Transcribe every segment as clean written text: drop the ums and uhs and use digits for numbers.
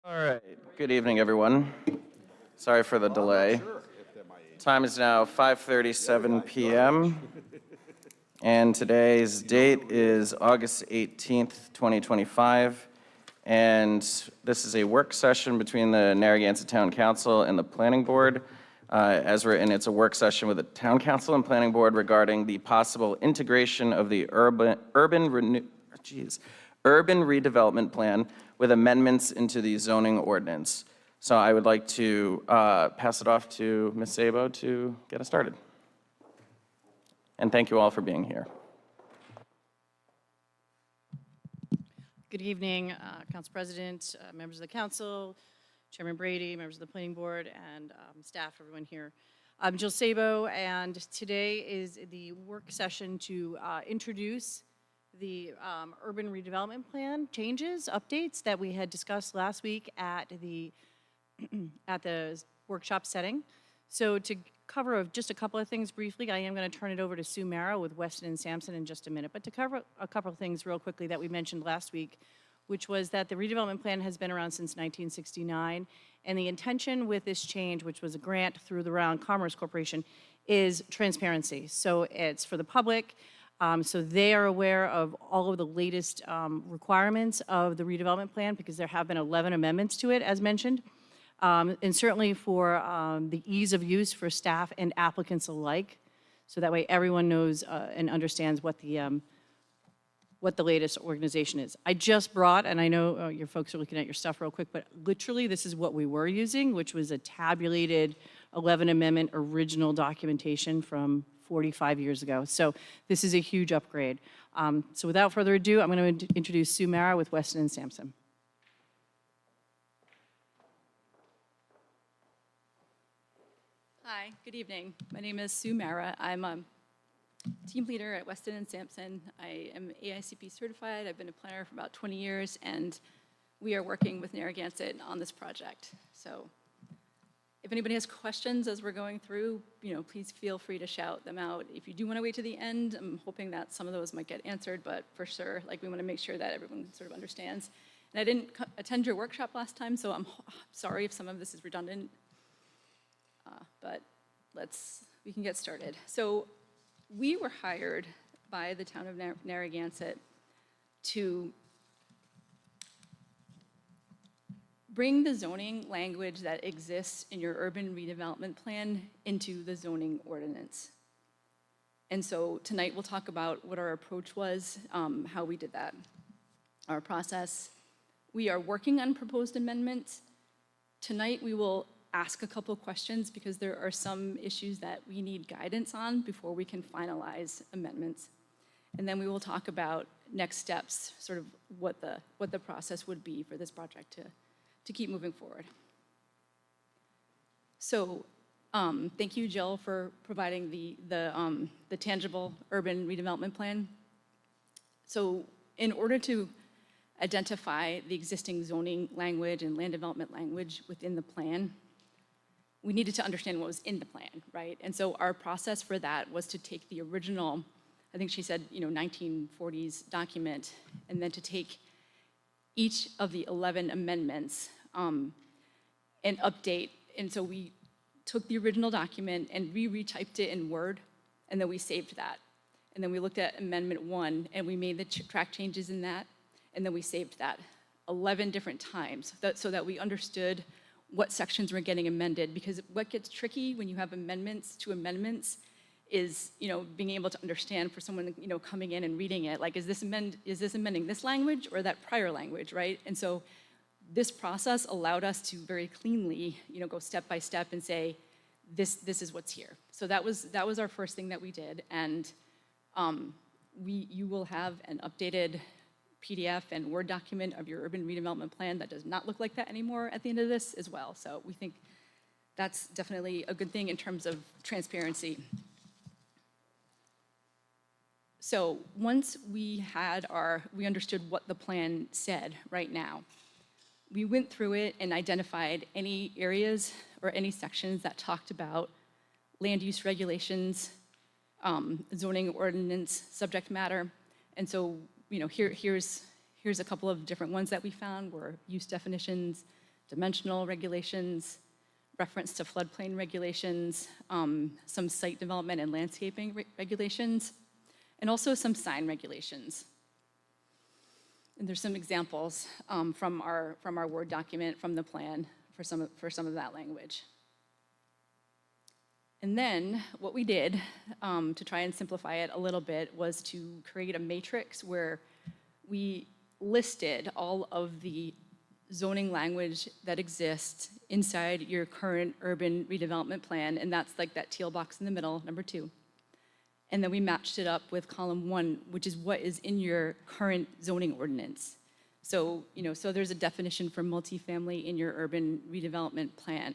All right, good evening, everyone. Sorry for the delay. Time is now 5:37 p.m. and today's date is August 18th, 2025. And this is a work session between the Narragansett Town Council and the Planning Board. As written, it's a work session with the Town Council and Planning Board regarding the possible integration of the urban redevelopment plan with amendments into the zoning ordinance. So I would like to pass it off to Ms. Sabo to get us started. And thank you all for being here. Good evening, Council President, members of the Council, Chairman Brady, members of the Planning Board, and staff, everyone here. I'm Jill Sabo, and today is the work session to introduce the urban redevelopment plan changes, updates that we had discussed last week at the workshop setting. So to cover just a couple of things briefly, I am going to turn it over to Sue Mara with Weston and Sampson in just a minute. But to cover a couple of things real quickly that we mentioned last week, which was that the redevelopment plan has been around since 1969, and the intention with this change, which was a grant through the Rhode Island Commerce Corporation, is transparency. So it's for the public, so they are aware of all of the latest requirements of the redevelopment plan, because there have been 11 amendments to it, as mentioned. And certainly for the ease of use for staff and applicants alike, so that way everyone knows and understands what the latest organization is. I just brought, and I know your folks are looking at your stuff real quick, but literally this is what we were using, which was a tabulated 11 amendment original documentation from 45 years ago. So this is a huge upgrade. So without further ado, I'm going to introduce Sue Mara with Weston and Sampson. Hi, good evening. My name is Sue Mara. I'm a team leader at Weston and Sampson. I am AICP certified. I've been a planner for about 20 years, and we are working with Narragansett on this project. So if anybody has questions as we're going through, please feel free to shout them out. If you do want to wait to the end, I'm hoping that some of those might get answered, but for sure, we want to make sure that everyone sort of understands. And I didn't attend your workshop last time, so I'm sorry if some of this is redundant. But we can get started. So we were hired by the town of Narragansett to bring the zoning language that exists in your urban redevelopment plan into the zoning ordinance. And so tonight we'll talk about what our approach was, how we did that, our process. We are working on proposed amendments. Tonight we will ask a couple of questions because there are some issues that we need guidance on before we can finalize amendments. And then we will talk about next steps, sort of what the process would be for this project to keep moving forward. So thank you, Jill, for providing the tangible urban redevelopment plan. So in order to identify the existing zoning language and land development language within the plan, we needed to understand what was in the plan, right? And so our process for that was to take the original, I think she said, 1940s document, and then to take each of the 11 amendments and update. And so we took the original document and retyped it in Word, and then we saved that. And then we looked at Amendment 1, and we made the track changes in that, and then we saved that 11 different times so that we understood what sections were getting amended, because what gets tricky when you have amendments to amendments is, being able to understand for someone, coming in and reading it, is this amending this language or that prior language, right? And so this process allowed us to very cleanly, go step by step and say, this is what's here. So that was our first thing that we did, and you will have an updated PDF and Word document of your urban redevelopment plan that does not look like that anymore at the end of this as well. So we think that's definitely a good thing in terms of transparency. So once we understood what the plan said right now, we went through it and identified any areas or any sections that talked about land use regulations, zoning ordinance subject matter. And so here's a couple of different ones that we found were use definitions, dimensional regulations, reference to floodplain regulations, some site development and landscaping regulations, and also some sign regulations. And there's some examples from our Word document, from the plan, for some of that language. And then what we did to try and simplify it a little bit was to create a matrix where we listed all of the zoning language that exists inside your current urban redevelopment plan, and that's like that teal box in the middle, number 2. And then we matched it up with column 1, which is what is in your current zoning ordinance. So, so there's a definition for multifamily in your urban redevelopment plan.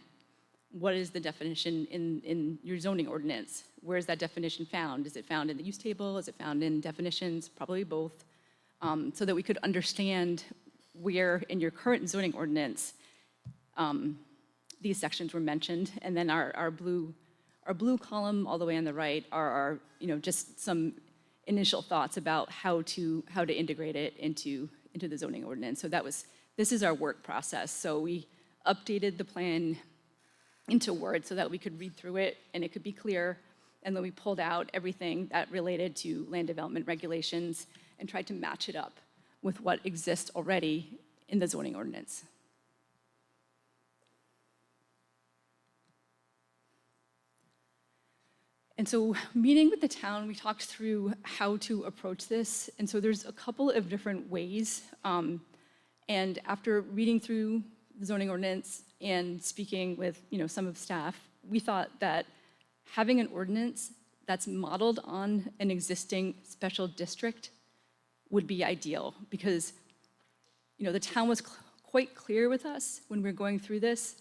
What is the definition in your zoning ordinance? Where is that definition found? Is it found in the use table? Is it found in definitions? Probably both. So that we could understand where in your current zoning ordinance these sections were mentioned. And then our blue column all the way on the right are our, just some initial thoughts about how to integrate it into the zoning ordinance. So this is our work process. So we updated the plan into Word so that we could read through it and it could be clear. And then we pulled out everything that related to land development regulations and tried to match it up with what exists already in the zoning ordinance. And so meeting with the town, we talked through how to approach this. And so there's a couple of different ways. And after reading through the zoning ordinance and speaking with some of staff, we thought that having an ordinance that's modeled on an existing special district would be ideal, because the town was quite clear with us when we were going through this,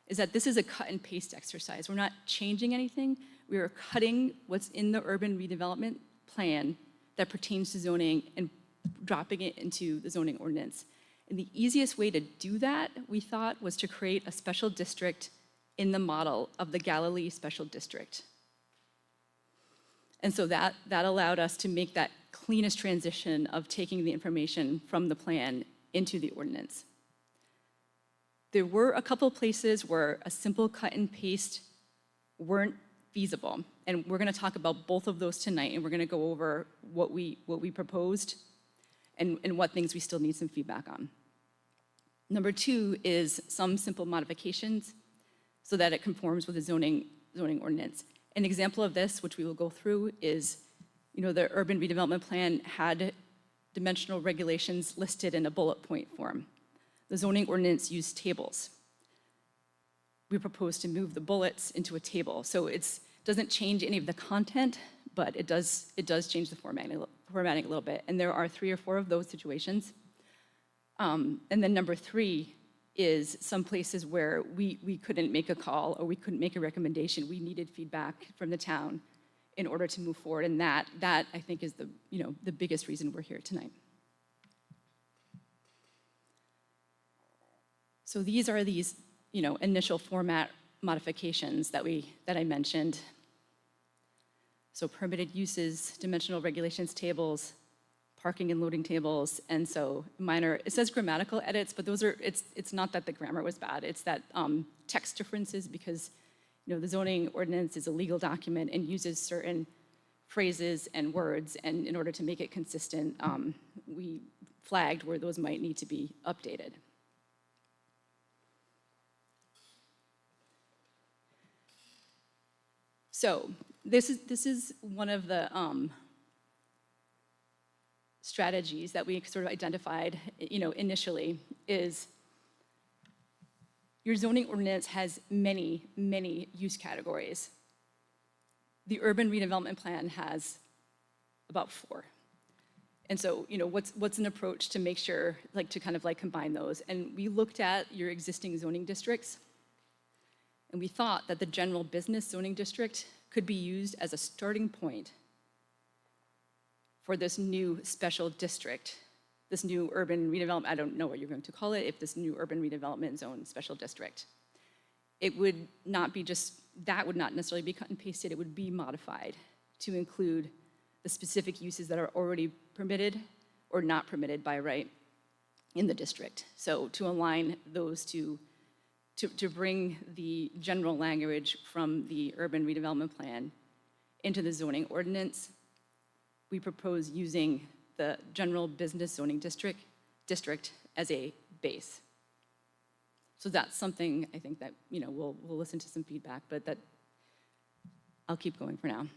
is that this is a cut and paste exercise. We're not changing anything. We are cutting what's in the urban redevelopment plan that pertains to zoning and dropping it into the zoning ordinance. And the easiest way to do that, we thought, was to create a special district in the model of the Galilee Special District. And so that allowed us to make that cleanest transition of taking the information from the plan into the ordinance. There were a couple places where a simple cut and paste weren't feasible. And we're going to talk about both of those tonight, and we're going to go over what we proposed and what things we still need some feedback on. Number 2 is some simple modifications so that it conforms with the zoning ordinance. An example of this, which we will go through, is the urban redevelopment plan had dimensional regulations listed in a bullet point form. The zoning ordinance used tables. We propose to move the bullets into a table. So it doesn't change any of the content, but it does change the formatting a little bit. And there are 3 or 4 of those situations. And then number 3 is some places where we couldn't make a call or we couldn't make a recommendation. We needed feedback from the town in order to move forward. And that I think is the biggest reason we're here tonight. So these are these initial format modifications that I mentioned. So permitted uses, dimensional regulations tables, parking and loading tables, and so minor, it says grammatical edits, but those are, it's not that the grammar was bad, it's that text differences, because the zoning ordinance is a legal document and uses certain phrases and words, and in order to make it consistent, we flagged where those might need to be updated. So this is one of the strategies that we sort of identified, initially, is your zoning ordinance has many, many use categories. The urban redevelopment plan has about 4. And so, what's an approach to make sure, to kind of combine those? And we looked at your existing zoning districts, and we thought that the general business zoning district could be used as a starting point for this new special district, this new urban redevelopment, I don't know what you're going to call it, if this new urban redevelopment zone special district. It would not be that would not necessarily be cut and pasted, it would be modified to include the specific uses that are already permitted or not permitted by right in the district. So to align those to to bring the general language from the urban redevelopment plan into the zoning ordinance, we propose using the general business zoning district as a base. So that's something I think that, we'll listen to some feedback, but that I'll keep going for now.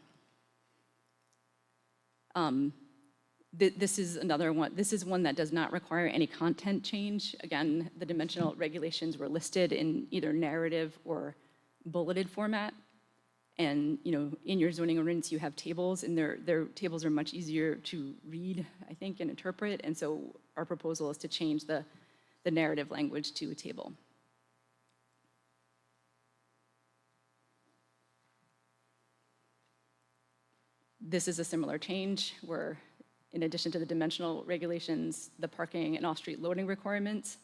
This is another one. This is one that does not require any content change. Again, the dimensional regulations were listed in either narrative or bulleted format. And in your zoning ordinance, you have tables, and their tables are much easier to read, I think, and interpret. And so our proposal is to change the narrative language to a table. This is a similar change where, in addition to the dimensional regulations, the parking and off-street loading requirements,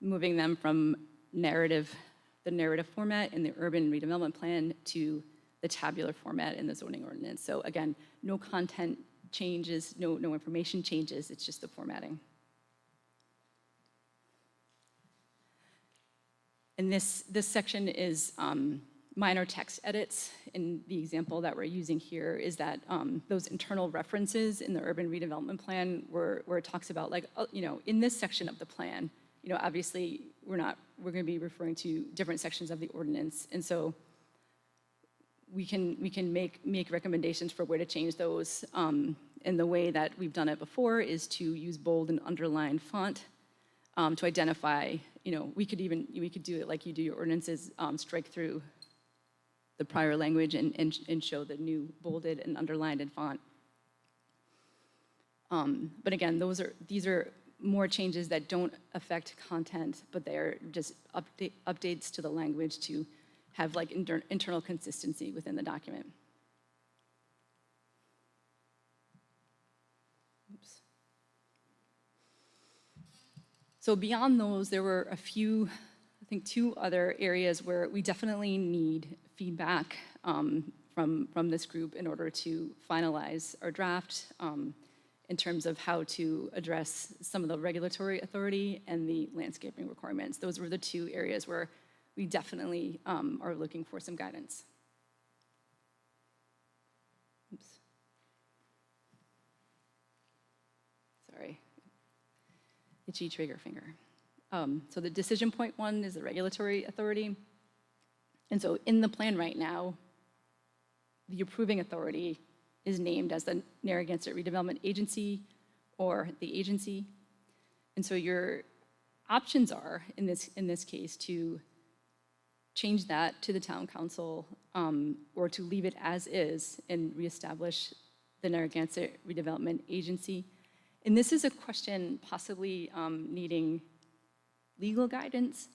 moving them from the narrative format in the urban redevelopment plan to the tabular format in the zoning ordinance. So again, no content changes, no information changes, it's just the formatting. And this section is minor text edits. And the example that we're using here is that those internal references in the urban redevelopment plan where it talks about, like, in this section of the plan, obviously we're going to be referring to different sections of the ordinance. And so we can make recommendations for where to change those. And the way that we've done it before is to use bold and underlined font to identify, we could do it like you do your ordinances, strike through the prior language and show the new bolded and underlined in font. But again, these are more changes that don't affect content, but they are just updates to the language to have like internal consistency within the document. Oops. So beyond those, there were a few, I think 2 other areas where we definitely need feedback from this group in order to finalize our draft in terms of how to address some of the regulatory authority and the landscaping requirements. Those were the 2 areas where we definitely are looking for some guidance. Oops. Sorry. Itchy trigger finger. So the decision point 1 is the regulatory authority. And so in the plan right now, the approving authority is named as the Narragansett Redevelopment Agency or the agency. And so your options are, in this case, to change that to the town council or to leave it as is and reestablish the Narragansett Redevelopment Agency. And this is a question possibly needing legal guidance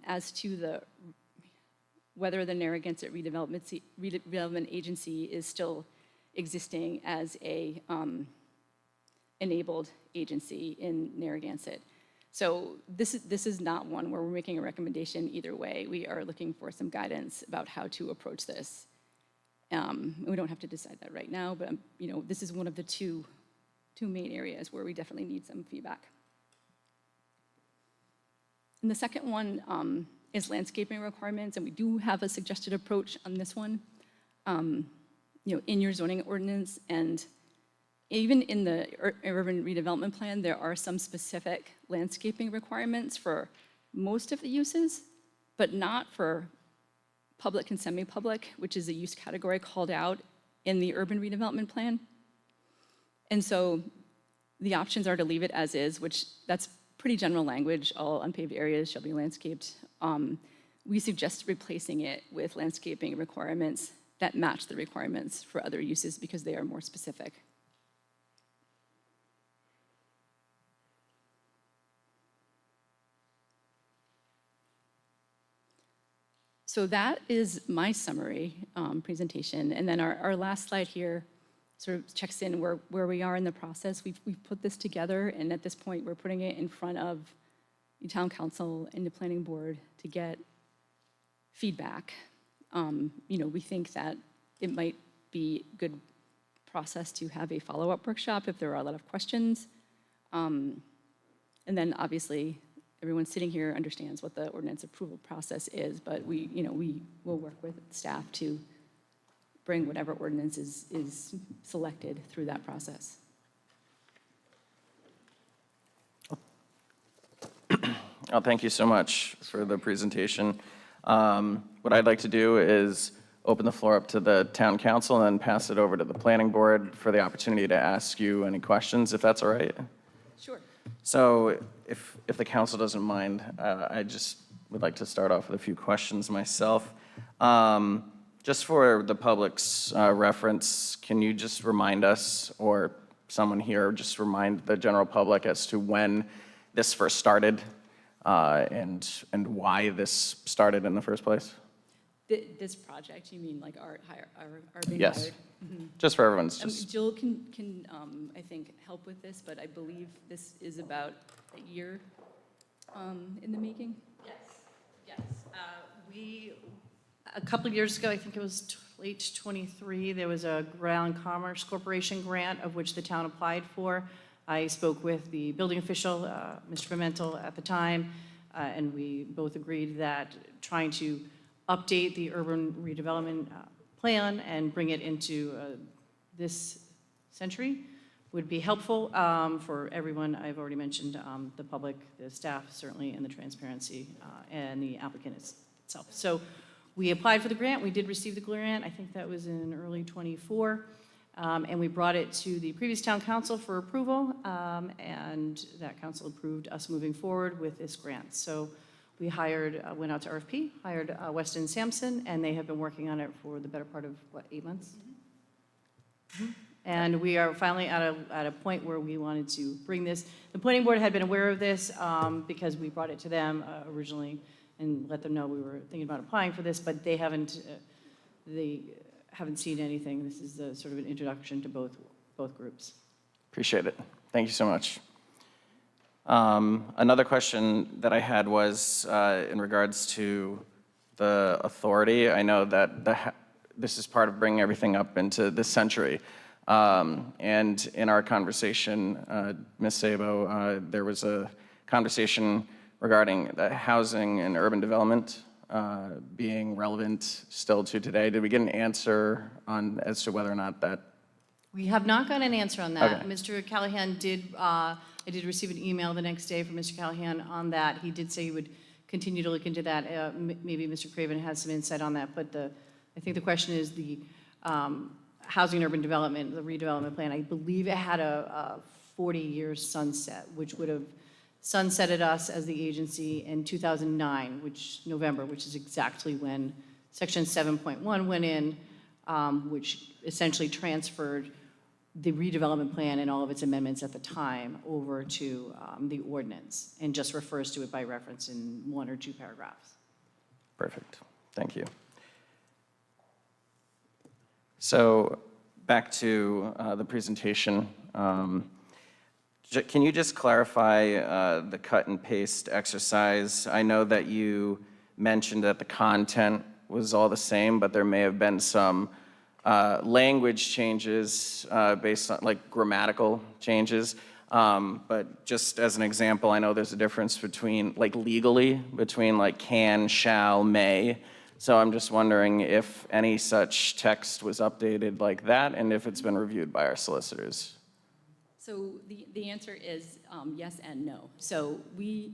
as to whether the Narragansett Redevelopment Agency is still existing as a enabled agency in Narragansett. So this is not one where we're making a recommendation either way. We are looking for some guidance about how to approach this. We don't have to decide that right now, but this is one of the two main areas where we definitely need some feedback. And the second one is landscaping requirements, and we do have a suggested approach on this one. In your zoning ordinance, and even in the urban redevelopment plan, there are some specific landscaping requirements for most of the uses, but not for public and semi-public, which is a use category called out in the urban redevelopment plan. And so the options are to leave it as is, which that's pretty general language. All unpaved areas shall be landscaped. We suggest replacing it with landscaping requirements that match the requirements for other uses because they are more specific. So that is my summary presentation. And then our last slide here sort of checks in where we are in the process. We've put this together, and at this point, we're putting it in front of the town council and the planning board to get feedback. We think that it might be a good process to have a follow-up workshop if there are a lot of questions. And then obviously everyone sitting here understands what the ordinance approval process is, but we will work with staff to bring whatever ordinance is selected through that process. Oh, thank you so much for the presentation. What I'd like to do is open the floor up to the town council and then pass it over to the planning board for the opportunity to ask you any questions, if that's all right. Sure. So if the council doesn't mind, I just would like to start off with a few questions myself. Just for the public's reference, can you just remind us, or someone here, just remind the general public as to when this first started and why this started in the first place? This project, you mean like our being Yes. hired? Just for everyone's just, Jill can I think, help with this, but I believe this is about a year in the making. Yes. A couple of years ago, I think it was late '23, there was a Ground Commerce Corporation grant of which the town applied for. I spoke with the building official, Mr. Pimentel, at the time, and we both agreed that trying to update the urban redevelopment plan and bring it into this century would be helpful for everyone. I've already mentioned the public, the staff certainly, and the transparency, and the applicant itself. So we applied for the grant. We did receive the grant. I think that was in early '24. And we brought it to the previous town council for approval, and that council approved us moving forward with this grant. So we went out to RFP, hired Weston Sampson, and they have been working on it for the better part of, 8 months? And we are finally at a point where we wanted to bring this. The planning board had been aware of this because we brought it to them originally and let them know we were thinking about applying for this, but they haven't seen anything. This is sort of an introduction to both groups. appreciate it. Thank you so much. Another question that I had was in regards to the authority. I know that this is part of bringing everything up into this century. And in our conversation, Ms. Sabo, there was a conversation regarding the housing and urban development being relevant still to today. Did we get an answer as to whether or not that? We have not gotten an answer on that. Okay. Mr. Callahan I did receive an email the next day from Mr. Callahan on that. He did say he would continue to look into that. Maybe Mr. Craven has some insight on that, but I think the question is the housing and urban development, the redevelopment plan. I believe it had a 40-year sunset, which would have sunsetted us as the agency in 2009, November, which is exactly when Section 7.1 went in, which essentially transferred the redevelopment plan and all of its amendments at the time over to the ordinance and just refers to it by reference in 1 or 2 paragraphs. Perfect. Thank you. So back to the presentation. Can you just clarify the cut and paste exercise? I know that you mentioned that the content was all the same, but there may have been some language changes based on like grammatical changes. But just as an example, I know there's a difference between like legally between like can, shall, may. So I'm just wondering if any such text was updated like that and if it's been reviewed by our solicitors. So the answer is yes and no. So we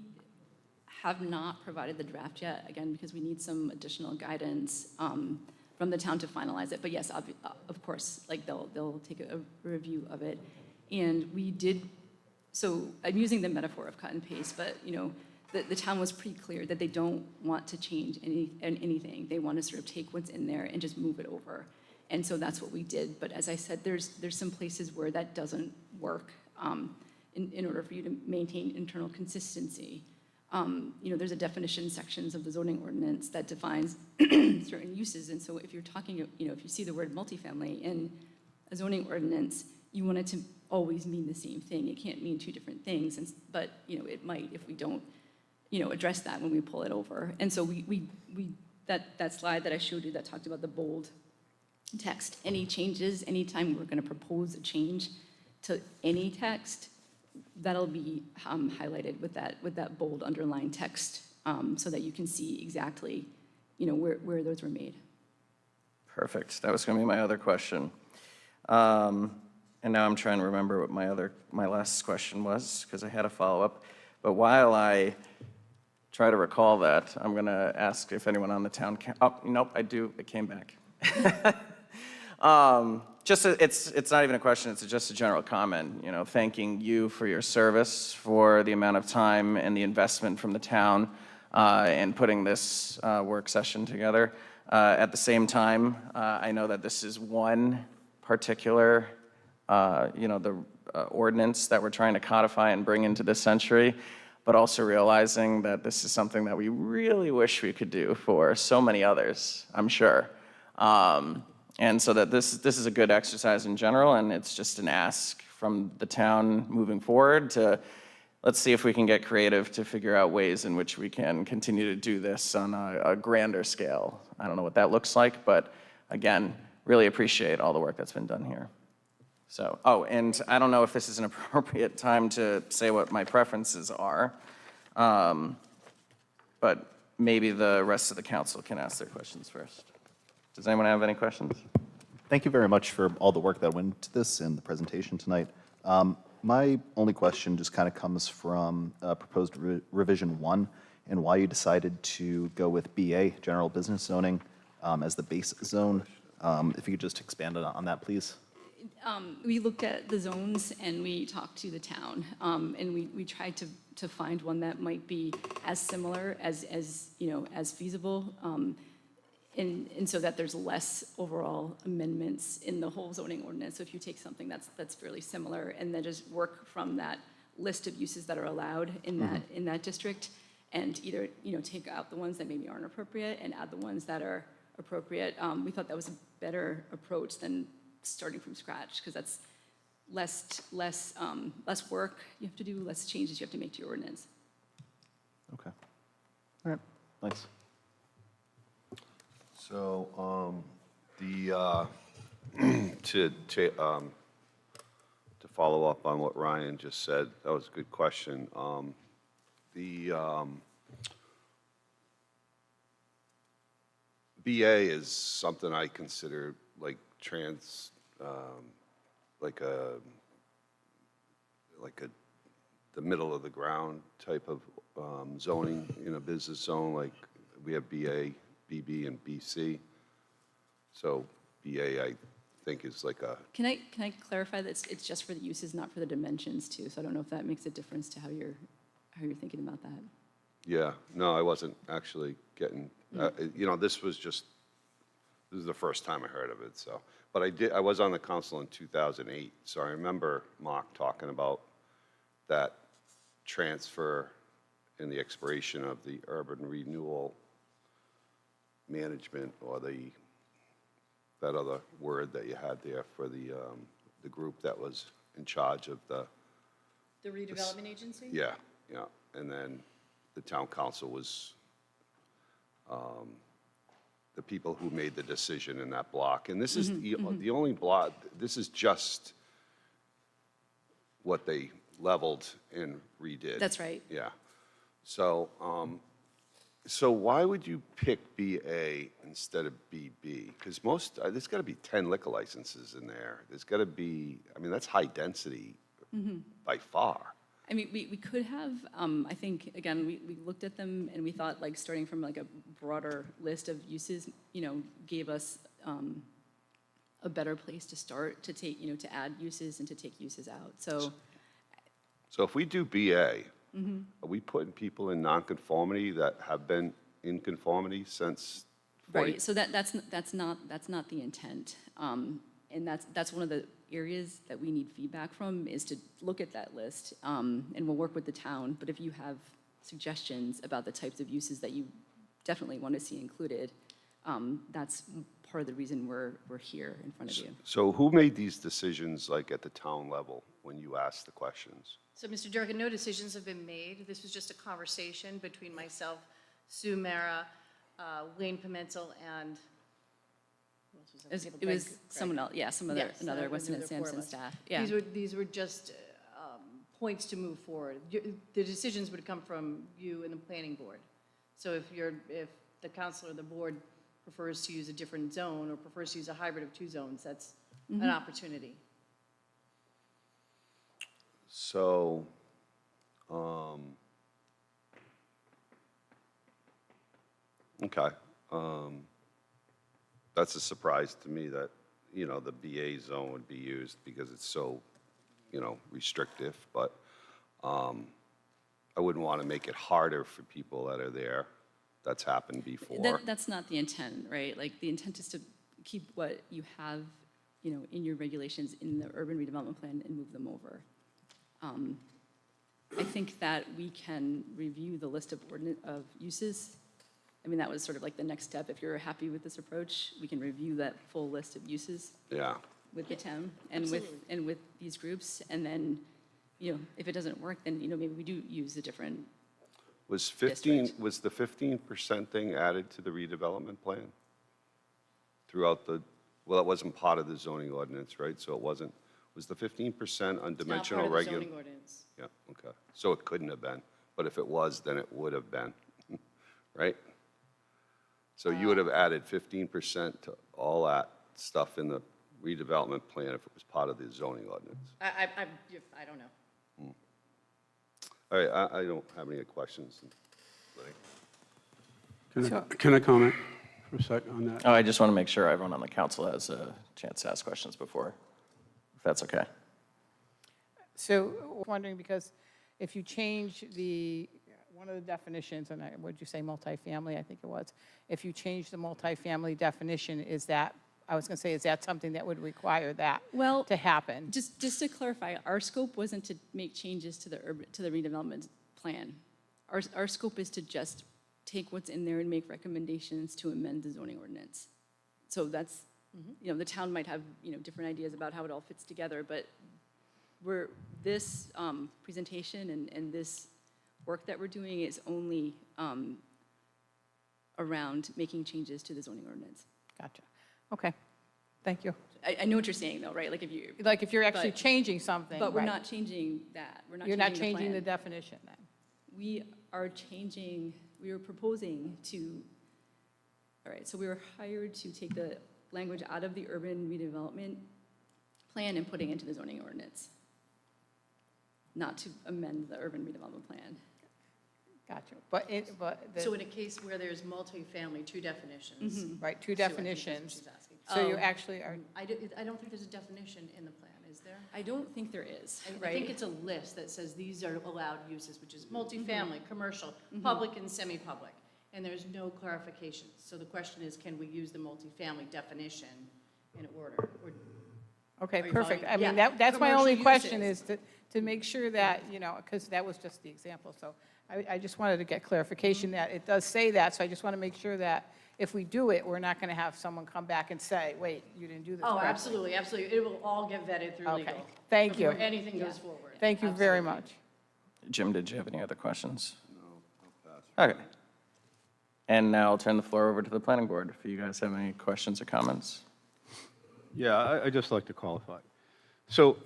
have not provided the draft yet, again, because we need some additional guidance from the town to finalize it. But yes, of course, like they'll take a review of it. And we did, so I'm using the metaphor of cut and paste, but the town was pretty clear that they don't want to change anything. They want to sort of take what's in there and just move it over. And so that's what we did. But as I said, there's some places where that doesn't work in order for you to maintain internal consistency. There's a definition sections of the zoning ordinance that defines certain uses. And so if you're talking, if you see the word multifamily in a zoning ordinance, you want it to always mean the same thing. It can't mean 2 different things. But it might if we don't, address that when we pull it over. And so that slide that I showed you that talked about the bold text, any changes, anytime we're going to propose a change to any text, that'll be highlighted with that bold underlined text, so that you can see exactly, where those were made. Perfect. That was going to be my other question. And now I'm trying to remember what my last question was, because I had a follow-up. But while I try to recall that, I'm going to ask if anyone on the town oh, nope, I do. It came back. It's not even a question. It's just a general comment. Thanking you for your service, for the amount of time and the investment from the town in putting this work session together. At the same time, I know that this is one particular, the ordinance that we're trying to codify and bring into this century, but also realizing that this is something that we really wish we could do for so many others, I'm sure. And so that this is a good exercise in general, and it's just an ask from the town moving forward to let's see if we can get creative to figure out ways in which we can continue to do this on a grander scale. I don't know what that looks like, but again, really appreciate all the work that's been done here. So, and I don't know if this is an appropriate time to say what my preferences are, but maybe the rest of the council can ask their questions first. Does anyone have any questions? Thank you very much for all the work that went into this and the presentation tonight. My only question just kind of comes from proposed revision 1 and why you decided to go with BA, general business zoning, as the base zone. If you could just expand on that, please. We looked at the zones and we talked to the town, and we tried to find one that might be as similar as feasible, and so that there's less overall amendments in the whole zoning ordinance. So if you take something that's fairly similar and then just work from that list of uses that are allowed in that district, and either take out the ones that maybe aren't appropriate and add the ones that are appropriate, we thought that was a better approach than starting from scratch, because that's less work you have to do, less changes you have to make to your ordinance. Okay. All right. Thanks. So, to follow up on what Ryan just said, that was a good question. BA is something I consider like the middle of the ground type of zoning in a business zone. Like we have BA, BB, and BC. So BA, I think, is like a. Can I clarify that it's just for the uses, not for the dimensions too? So I don't know if that makes a difference to how you're thinking about that. Yeah, no, I wasn't actually getting. This is the first time I heard of it. So, but I was on the council in 2008. So I remember Mark talking about that transfer and the expiration of the urban renewal management, or that other word that you had there for the group that was in charge of the redevelopment agency? Yeah, and then the town council was the people who made the decision in that block, and this is the only block. This is just what they leveled and redid. That's right. Yeah. So, so why would you pick BA instead of BB? Because there's got to be 10 liquor licenses in there. There's got to be, that's high density by far. I mean, we could have, I think, again, we looked at them and we thought like starting from like a broader list of uses, gave us a better place to start to take, to add uses and to take uses out. So if we do BA, are we putting people in nonconformity that have been in conformity since 40? Right, so that's not the intent. And that's one of the areas that we need feedback from, is to look at that list, and we'll work with the town. But if you have suggestions about the types of uses that you definitely want to see included, that's part of the reason we're here in front of you. So who made these decisions, like at the town level, when you asked the questions? So, Mr. Durkin, no decisions have been made. This was just a conversation between myself, Sue Mara, Wayne Pimentel, and who else was there? It was someone else, yeah, another Weston and Sampson staff. Yeah. These were just points to move forward. The decisions would come from you and the planning board. So if the council or the board prefers to use a different zone or prefers to use a hybrid of 2 zones, that's an opportunity. So, okay. That's a surprise to me that, you know, the BA zone would be used because it's so, you know, restrictive, but I wouldn't want to make it harder for people that are there. That's happened before. That's not the intent, right? Like, the intent is to keep what you have, you know, in your regulations in the urban redevelopment plan and move them over. I think that we can review the list of uses. I mean, that was sort of like the next step. If you're happy with this approach, we can review that full list of uses Yeah. with the town and with these groups. And then, you know, if it doesn't work, then, you know, maybe we do use a different. Was District. was the 15% thing added to the redevelopment plan? Throughout the, well, it wasn't part of the zoning ordinance, right? So it wasn't, was the 15% on dimensional Not part of the regular? zoning ordinance. Yeah, okay. So it couldn't have been, but if it was, then it would have been, right? So you would have added 15% to all that stuff in the redevelopment plan if it was part of the zoning ordinance. I don't know. All right, I don't have any questions. Can I comment for a sec on that? Oh, I just want to make sure everyone on the council has a chance to ask questions before, if that's okay. So wondering, because if you change one of the definitions, and would you say multifamily, I think it was, if you change the multifamily definition, is that something that would require that Well, to happen? Just to clarify, our scope wasn't to make changes to the redevelopment plan. Our scope is to just take what's in there and make recommendations to amend the zoning ordinance. So that's, you know, the town might have, you know, different ideas about how it all fits together, but this presentation and this work that we're doing is only around making changes to the zoning ordinance. Gotcha. Okay, thank you. I know what you're saying, though, right? Like, If you're actually But- changing something, but we're right. not changing that. We're not You're not changing the plan. definition then? We are proposing to, all right, so we were hired to take the language out of the urban redevelopment plan and putting it into the zoning ordinance, not to amend the urban redevelopment plan. Gotcha. So in a case where there's multifamily, 2 definitions. Right, 2 Sue, I think that's what definitions. she's asking. So you actually are, I don't think there's a definition in the plan, is there? I don't think there is, I think right? it's a list that says these are allowed uses, which is multifamily, commercial, public and semi-public, and there's no clarification. So the question is, can we use the multifamily definition in order? okay, Are you perfect. following? I mean, Yeah. that's my Commercial only question uses. is to make sure that, you know, because that was just the example. So I just wanted to get clarification that it does say that, so I just want to make sure that if we do it, we're not going to have someone come back and say, wait, you didn't do this Oh, correctly. absolutely, absolutely. It will all get vetted through Okay. legal. Thank you. Before anything goes forward. Thank you very Absolutely. much. Jim, did you have any other questions? No, I'll pass. Okay. And now I'll turn the floor over to the planning board if you guys have any questions or comments. Yeah, I'd just like to qualify. So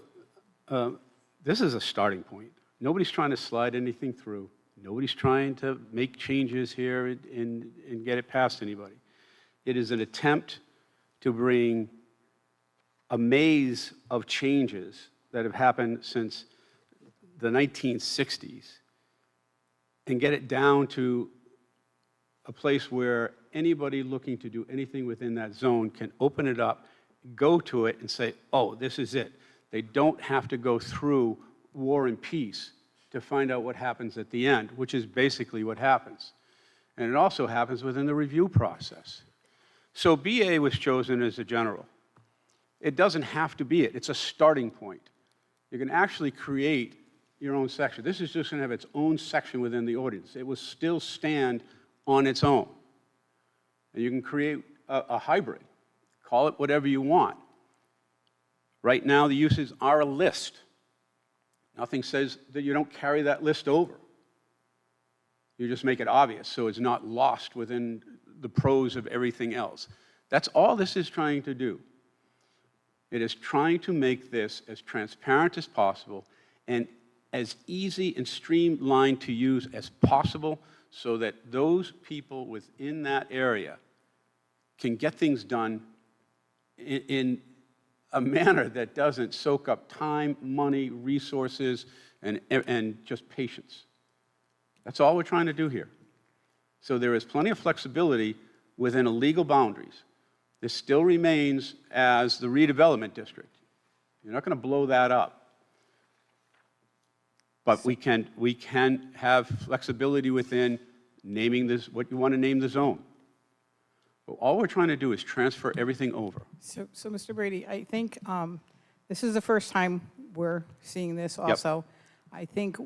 this is a starting point. Nobody's trying to slide anything through. Nobody's trying to make changes here and get it past anybody. It is an attempt to bring a maze of changes that have happened since the 1960s and get it down to a place where anybody looking to do anything within that zone can open it up, go to it, and say, oh, this is it. They don't have to go through War and Peace to find out what happens at the end, which is basically what happens. And it also happens within the review process. So BA was chosen as a general. It doesn't have to be it. It's a starting point. You can actually create your own section. This is just going to have its own section within the ordinance. It will still stand on its own. And you can create a hybrid. Call it whatever you want. Right now, the uses are a list. Nothing says that you don't carry that list over. You just make it obvious so it's not lost within the prose of everything else. That's all this is trying to do. It is trying to make this as transparent as possible and as easy and streamlined to use as possible so that those people within that area can get things done in a manner that doesn't soak up time, money, resources, and just patience. That's all we're trying to do here. So there is plenty of flexibility within a legal boundaries. This still remains as the redevelopment district. You're not going to blow that up. But we can have flexibility within naming this, what you want to name the zone. But all we're trying to do is transfer everything over. So Mr. Brady, I think this is the first time we're seeing this also. I think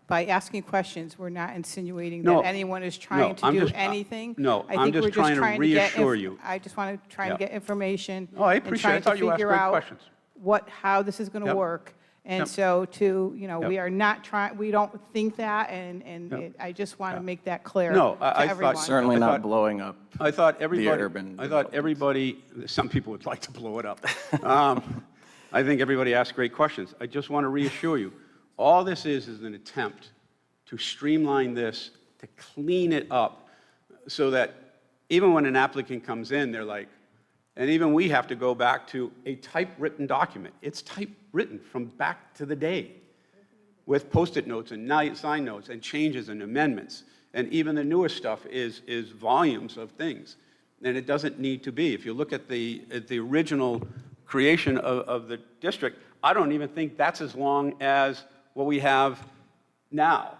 by asking questions, we're not insinuating No, that anyone is trying to I'm do just- anything. no, I I'm think just we're trying to get reassure you. I just want to try and Yeah. get information. Oh, I and appreciate it. trying I thought to you asked figure great out questions. how this is going to Yep. work. And Yep. so we Yep. are not trying, we don't think that, and Yep. I just want to make that clear No, to I thought everyone. Certainly I not thought- blowing up. I thought everybody, urban some people would like to blow it up. I think everybody asked great questions. I just want to reassure you, all this is an attempt to streamline this, to clean it up, so that even when an applicant comes in, they're like, and even we have to go back to a typewritten document. It's typewritten from back to the day with Post-it notes and sign notes and changes and amendments. And even the newer stuff is volumes of things. And it doesn't need to be. If you look at the original creation of the district, I don't even think that's as long as what we have now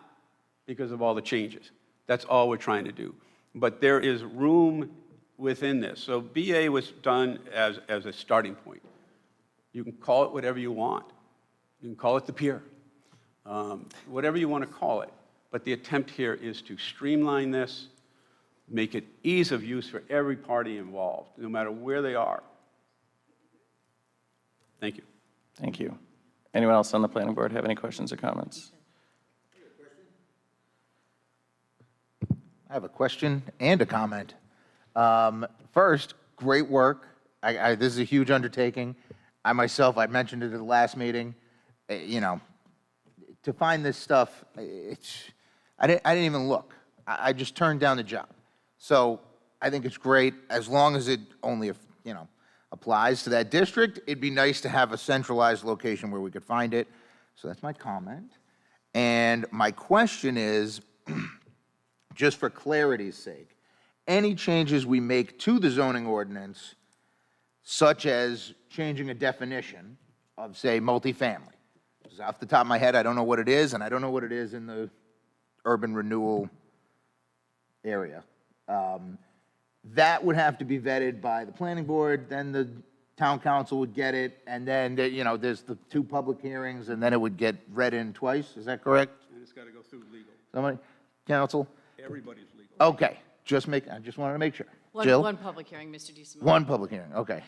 because of all the changes. That's all we're trying to do. But there is room within this. So BA was done as a starting point. You can call it whatever you want. You can call it the pier, whatever you want to call it. But the attempt here is to streamline this, make it ease of use for every party involved, no matter where they are. Thank you. Thank you. Anyone else on the planning board have any questions or comments? I have a question and a comment. First, great work. This is a huge undertaking. I mentioned it at the last meeting. To find this stuff, I didn't even look. I just turned down the job. So I think it's great as long as it only, applies to that district. It'd be nice to have a centralized location where we could find it. So that's my comment. And my question is, just for clarity's sake, any changes we make to the zoning ordinance, such as changing a definition of, say, multifamily. Because off the top of my head, I don't know what it is, and I don't know what it is in the urban renewal area. That would have to be vetted by the planning board, then the town council would get it, and then, there's the 2 public hearings, and then it would get read in twice. Is that correct? And it's got to go through legal. Somebody? Council? Everybody's legal. Okay, I just wanted to make sure. Jill? One public hearing, Mr. DeSimone. One public hearing, okay.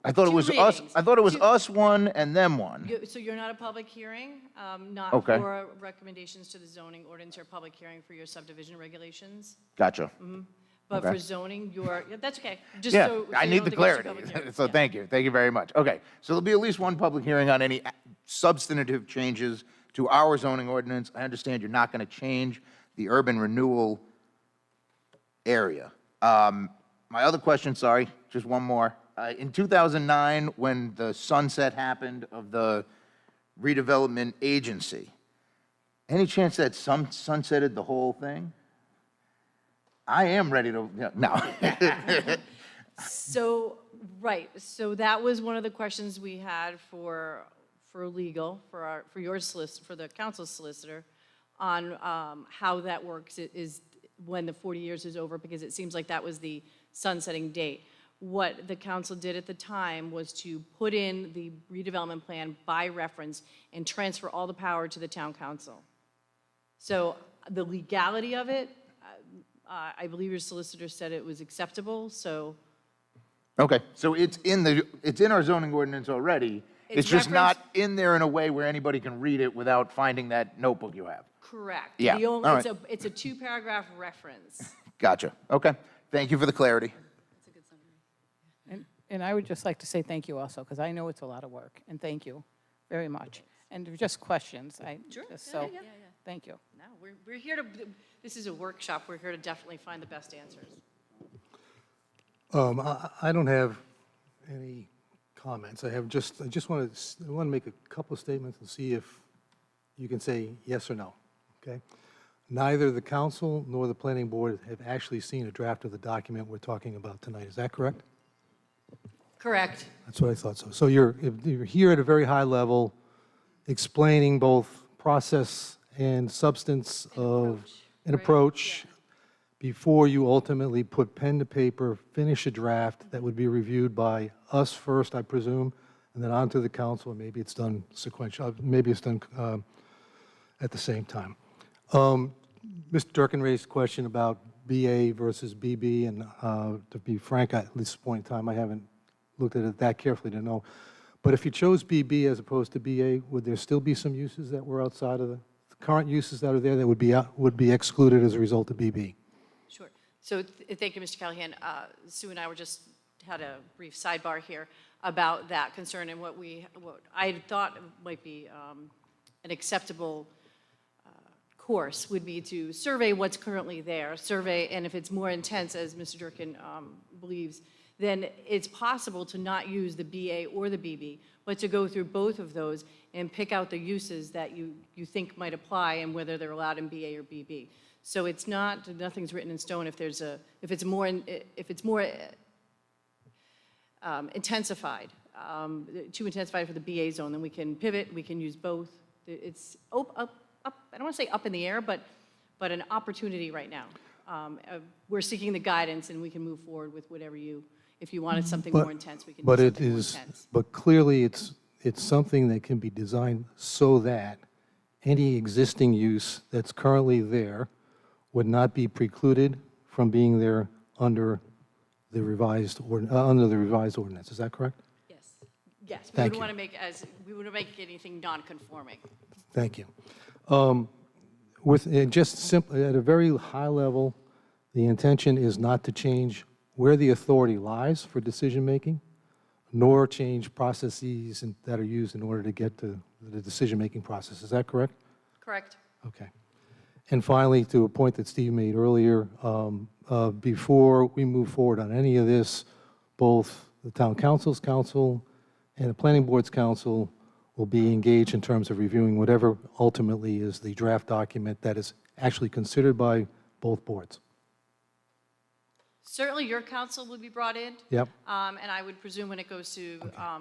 I thought it Two was us, readings. I thought it was Two- us one and them one. So you're not a public hearing, not Okay. for recommendations to the zoning ordinance or public hearing for your subdivision regulations? Gotcha. But Okay. for zoning, that's okay. Just Yeah, so I you need don't the think it's a clarity. public hearing. So Yeah. thank you. Thank you very much. Okay, so there'll be at least one public hearing on any substantive changes to our zoning ordinance. I understand you're not going to change the urban renewal area. My other question, sorry, just one more. In 2009, when the sunset happened of the redevelopment agency, any chance that sunsetted the whole thing? I am ready to, no. So, right, so that was one of the questions we had for legal, for the council's solicitor, on how that works is when the 40 years is over, because it seems like that was the sunsetting date. What the council did at the time was to put in the redevelopment plan by reference and transfer all the power to the town council. So the legality of it, I believe your solicitor said it was acceptable, so. Okay, so it's in our zoning ordinance already. It's It's just not referenced- in there in a way where anybody can read it without finding that notebook you have. Correct. Yeah, The only- all it's right. it's a 2-paragraph reference. Gotcha. Okay. Thank you for the clarity. And I would just like to say thank you also, because I know it's a lot of work, and thank you very much. And just questions, Sure. so, Yeah. thank you. No, we're here to, this is a workshop, we're here to definitely find the best answers. I don't have any comments. I just want to make a couple of statements and see if you can say yes or no, okay? Neither the council nor the planning board have actually seen a draft of the document we're talking about tonight. Is that correct? Correct. That's what I thought so. So you're here at a very high level, explaining both process and substance of an right? approach before you ultimately put pen to paper, finish a draft that would be reviewed by us first, I presume, and then on to the council, and maybe it's done sequential, maybe it's done at the same time. Mr. Durkin raised a question about BA versus BB, and to be frank, at this point in time, I haven't looked at it that carefully to know. But if you chose BB as opposed to BA, would there still be some uses that were outside of the current uses that are there that would be excluded as a result of BB? Sure. So thank you, Mr. Callahan. Sue and I had a brief sidebar here about that concern and what I thought might be an acceptable course would be to survey what's currently there, and if it's more intense, as Mr. Durkin believes, then it's possible to not use the BA or the BB, but to go through both of those and pick out the uses that you think might apply and whether they're allowed in BA or BB. So it's nothing's written in stone. If it's more intensified, too intensified for the BA zone, then we can pivot. We can use both. It's up. I don't want to say up in the air, but an opportunity right now. We're seeking the guidance, and we can move forward with whatever if you wanted something more intense, we can do something more intense. But clearly, it's something that can be designed so that any existing use that's currently there would not be precluded from being there under the revised ordinance. Is that correct? Yes. Yes. Thank We you. wouldn't make anything non-conforming. Thank you. Just simply, at a very high level, the intention is not to change where the authority lies for decision-making, nor change processes that are used in order to get to the decision-making process. Is that correct? Correct. Okay. And finally, to a point that Steve made earlier, before we move forward on any of this, both the town council's council and the planning board's council will be engaged in terms of reviewing whatever ultimately is the draft document that is actually considered by both boards. Certainly, your council would be brought in. Yep. And I would presume when it goes to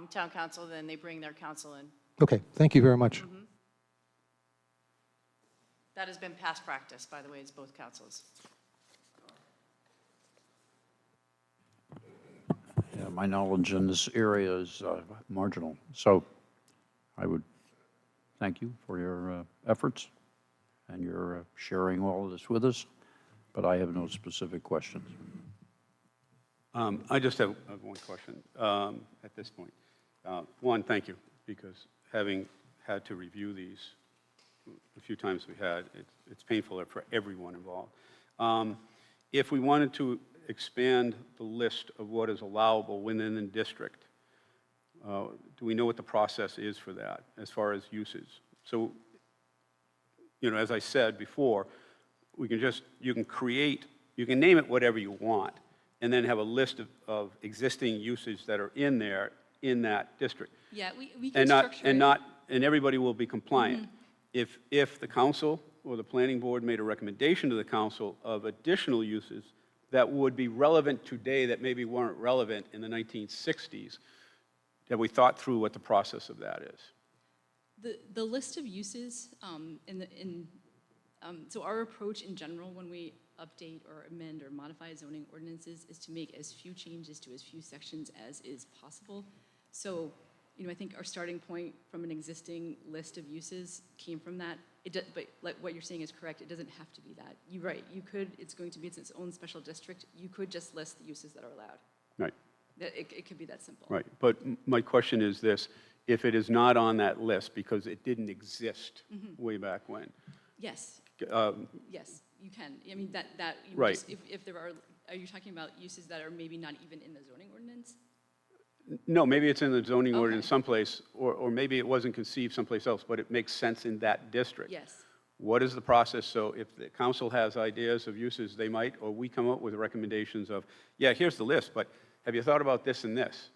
town council, then they bring their council in. Okay, thank you very much. That has been past practice, by the way, it's both councils. Yeah, my knowledge in this area is marginal. So I would thank you for your efforts and your sharing all of this with us, but I have no specific questions. I just have one question at this point. One, thank you, because having had to review these a few times we had, it's painful for everyone involved. If we wanted to expand the list of what is allowable within the district, do we know what the process is for that as far as uses? So, as I said before, you can name it whatever you want, and then have a list of existing uses that are in there in that district. Yeah, we can structure it. And everybody will be compliant. If the council or the planning board made a recommendation to the council of additional uses that would be relevant today that maybe weren't relevant in the 1960s, have we thought through what the process of that is? The list of uses, so our approach in general when we update or amend or modify zoning ordinances is to make as few changes to as few sections as is possible. So, I think our starting point from an existing list of uses came from that. But like what you're saying is correct. It doesn't have to be that. You're right. It's going to be its own special district. You could just list the uses that are allowed. Right. It could be that simple. Right, but my question is this: if it is not on that list because it didn't exist way back when? Yes. Yes, you can. I mean, Right. If there are you talking about uses that are maybe not even in the zoning ordinance? No, maybe it's in the zoning ordinance Okay. someplace, or maybe it wasn't conceived someplace else, but it makes sense in that district. Yes. What is the process? So if the council has ideas of uses, they might, or we come up with recommendations of, yeah, here's the list, but have you thought about this and this?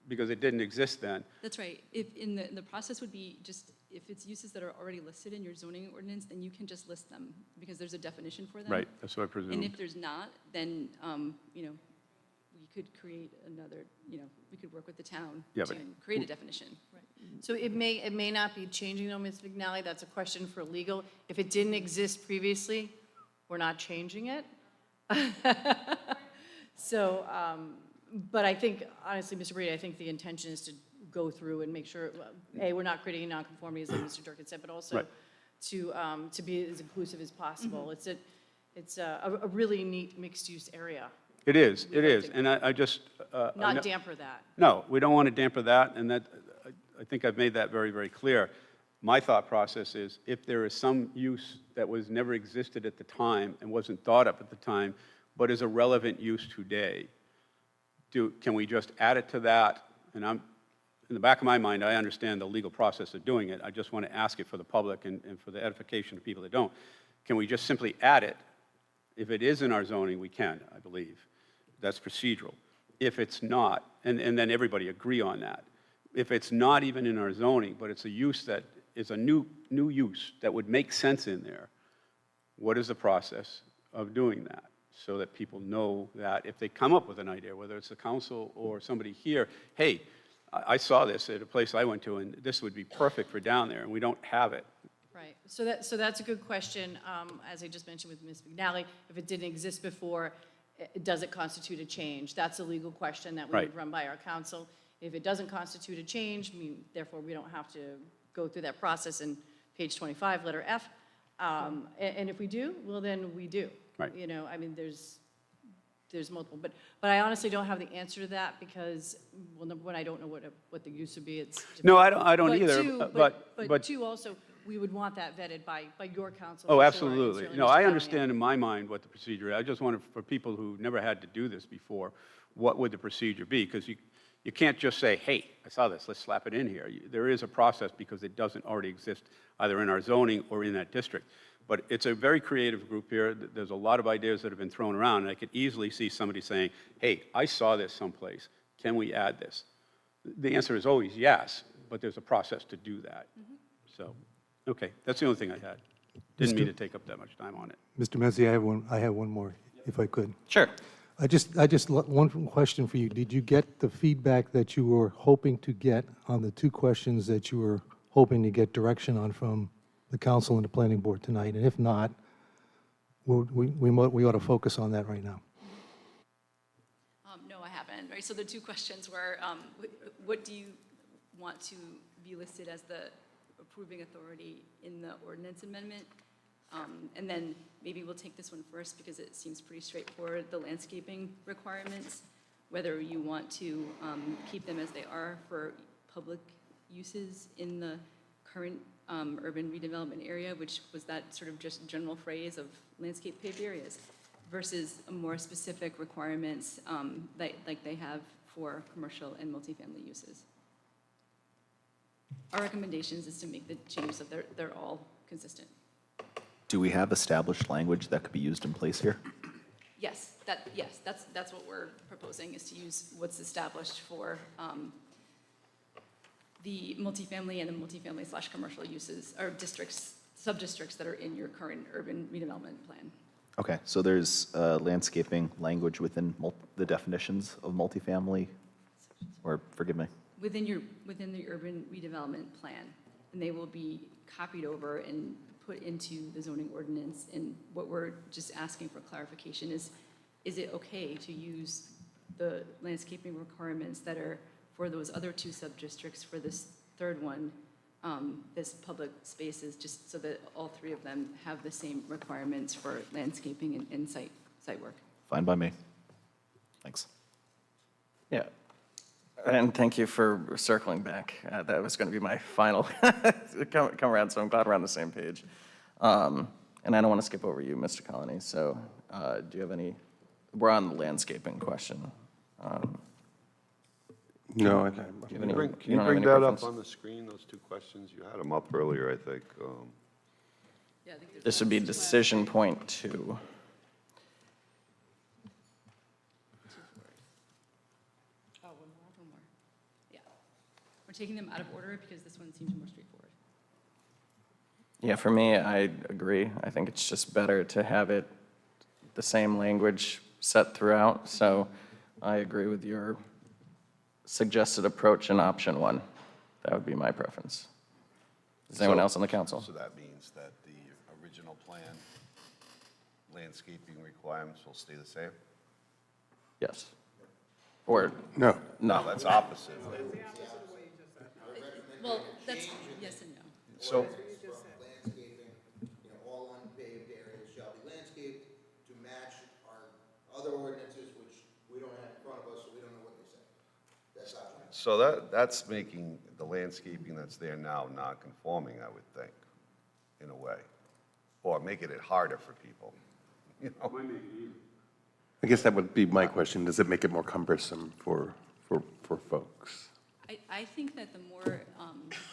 Because it didn't exist then. That's right. If the process would be just, if it's uses that are already listed in your zoning ordinance, then you can just list them because there's a definition for them. Right, that's what I And presumed. if there's not, then, we could create another, we could work with the town Yeah, to but create a definition. So it may not be changing though, Ms. McNally, that's a question for legal. If it didn't exist previously, we're not changing it. So, but I think, honestly, Mr. Brady, I think the intention is to go through and make sure, A, we're not creating nonconformities, like Mr. Durkin said, but also Right. to be as inclusive as possible. It's a really neat mixed-use area, It is, We'd it like is, to- and I just. I not know- damper that. No, we don't want to damper that, and that, I think I've made that very, very clear. My thought process is, if there is some use that was never existed at the time and wasn't thought up at the time, but is a relevant use today, can we just add it to that? And in the back of my mind, I understand the legal process of doing it. I just want to ask it for the public and for the edification of people that don't. Can we just simply add it? If it is in our zoning, we can, I believe. That's procedural. If it's not, and then everybody agree on that. If it's not even in our zoning, but it's a use that is a new use that would make sense in there, what is the process of doing that? So that people know that if they come up with an idea, whether it's the council or somebody here, hey, I saw this at a place I went to, and this would be perfect for down there, and we don't have it. Right, so that's a good question. As I just mentioned with Ms. McNally, if it didn't exist before, does it constitute a change? That's a legal question that we would Right. run by our council. If it doesn't constitute a change, therefore, we don't have to go through that process in page 25, letter F. And if we do, well, then we do. Right. I mean, there's multiple, but I honestly don't have the answer to that because, well, number one, I don't know what the use would be. It's No, I don't but either, two, but two, also, we would want that vetted by your council. Oh, for sure, and absolutely. certainly No, Mr. I Callahan. understand in my mind what the procedure is. I just wanted, for people who never had to do this before, what would the procedure be? Because you can't just say, hey, I saw this, let's slap it in here. There is a process because it doesn't already exist either in our zoning or in that district. But it's a very creative group here. There's a lot of ideas that have been thrown around, and I could easily see somebody saying, hey, I saw this someplace. Can we add this? The answer is always yes, but there's a process to do that. So, okay, that's the only thing I had. Didn't mean to take up that much time on it. Mr. Mezzi, I have one more, if I could. Sure. One question for you. Did you get the feedback that you were hoping to get on the two questions that you were hoping to get direction on from the council and the planning board tonight? And if not, we ought to focus on that right now. No, I haven't, right? So the two questions were, what do you want to be listed as the approving authority in the ordinance amendment? And then maybe we'll take this one first because it seems pretty straightforward, the landscaping requirements, whether you want to keep them as they are for public uses in the current urban redevelopment area, which was that sort of just general phrase of landscape paved areas, versus more specific requirements like they have for commercial and multifamily uses. Our recommendations is to make the change so they're all consistent. Do we have established language that could be used in place here? Yes, that's what we're proposing, is to use what's established for the multifamily and the multifamily/commercial uses, or districts, sub-districts that are in your current urban redevelopment plan. Okay, so there's landscaping language within the definitions of multifamily, or forgive me? Within the urban redevelopment plan, and they will be copied over and put into the zoning ordinance. And what we're just asking for clarification is it okay to use the landscaping requirements that are for those other two sub-districts for this third one, this public spaces, just so that all three of them have the same requirements for landscaping and site work? Fine by me. Thanks. Yeah. And thank you for circling back. That was going to be my final come around, so I'm glad we're on the same page. And I don't want to skip over you, Mr. Colony, so do you have any, we're on the landscaping question. No, I Do you have Can any- you you bring don't have any that up preference? on the screen, those two questions? You had them up earlier, I think. Yeah, I think there's This would be decision point 2. Oh, one more. Yeah. We're taking them out of order because this one seems more straightforward. Yeah, for me, I agree. I think it's just better to have it the same language set throughout, so I agree with your suggested approach in option 1. That would be my preference. Is anyone So- else on the council? So that means that the original plan, landscaping requirements will stay the same? Yes. Or, No. No, that's opposite. Well, that's yes and no. So, Landscaping, all unpaved areas shall be landscaped to match our other ordinances, which we don't have in front of us, so we don't know what they say. That's option. so that's making the landscaping that's there now non-conforming, I would think, in a way. Or making it harder for people, you know? I guess that would be my question. Does it make it more cumbersome for folks? I think that the more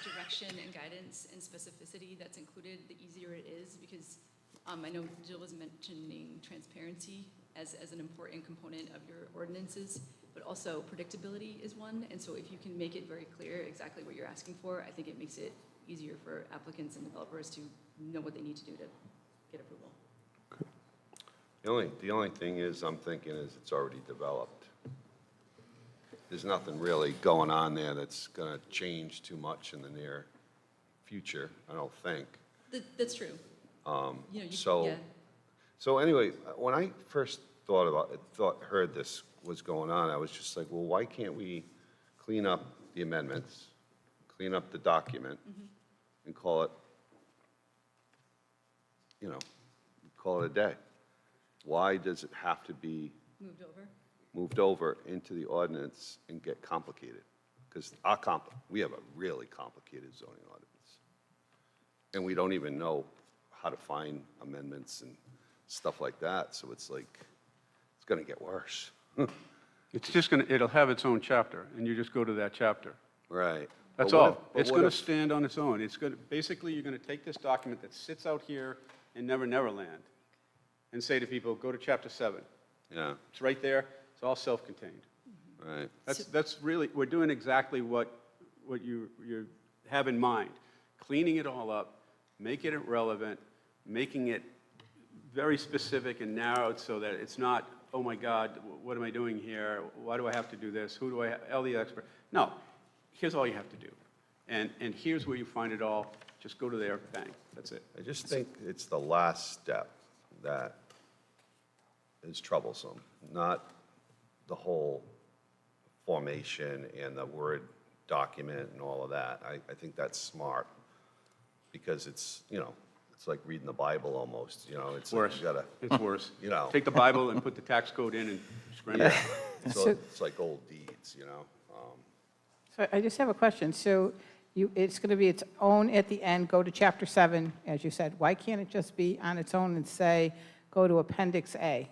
direction and guidance and specificity that's included, the easier it is, because I know Jill was mentioning transparency as an important component of your ordinances, but also predictability is one. And so if you can make it very clear exactly what you're asking for, I think it makes it easier for applicants and developers to know what they need to do to get approval. The only thing is, I'm thinking is it's already developed. There's nothing really going on there that's gonna change too much in the near future, I don't think. That's true. You know, So, yeah. so anyway, when I first heard this was going on, I was just like, well, why can't we clean up the amendments, clean up the document, and call it, call it a day? Why does it have to be Moved over. moved over into the ordinance and get complicated? Because we have a really complicated zoning ordinance. And we don't even know how to find amendments and stuff like that, so it's like, it's gonna get worse. It's just going to, it'll have its own chapter, and you just go to that chapter. Right. That's But what all. if- but It's what going to if- stand on its own. It's going to, basically, you're going to take this document that sits out here in Never Never Land and say to people, go to chapter 7. Yeah, It's right there. It's all self-contained. right. That's really, we're doing exactly what you have in mind. Cleaning it all up, making it relevant, making it very specific and narrowed so that it's not, oh my God, what am I doing here? Why do I have to do this? Who do I, LD expert? No, here's all you have to do. And here's where you find it all. Just go to there, bang, that's it. I just think it's the last step that is troublesome, not the whole formation and the Word document and all of that. I think that's smart, because it's, it's like reading the Bible almost, it's like Worse. you gotta, It's worse. Take the Bible and put the tax code in and scramble. so it's like old deeds, So I just have a question. So it's going to be its own at the end, go to chapter 7, as you said. Why can't it just be on its own and say, go to appendix A?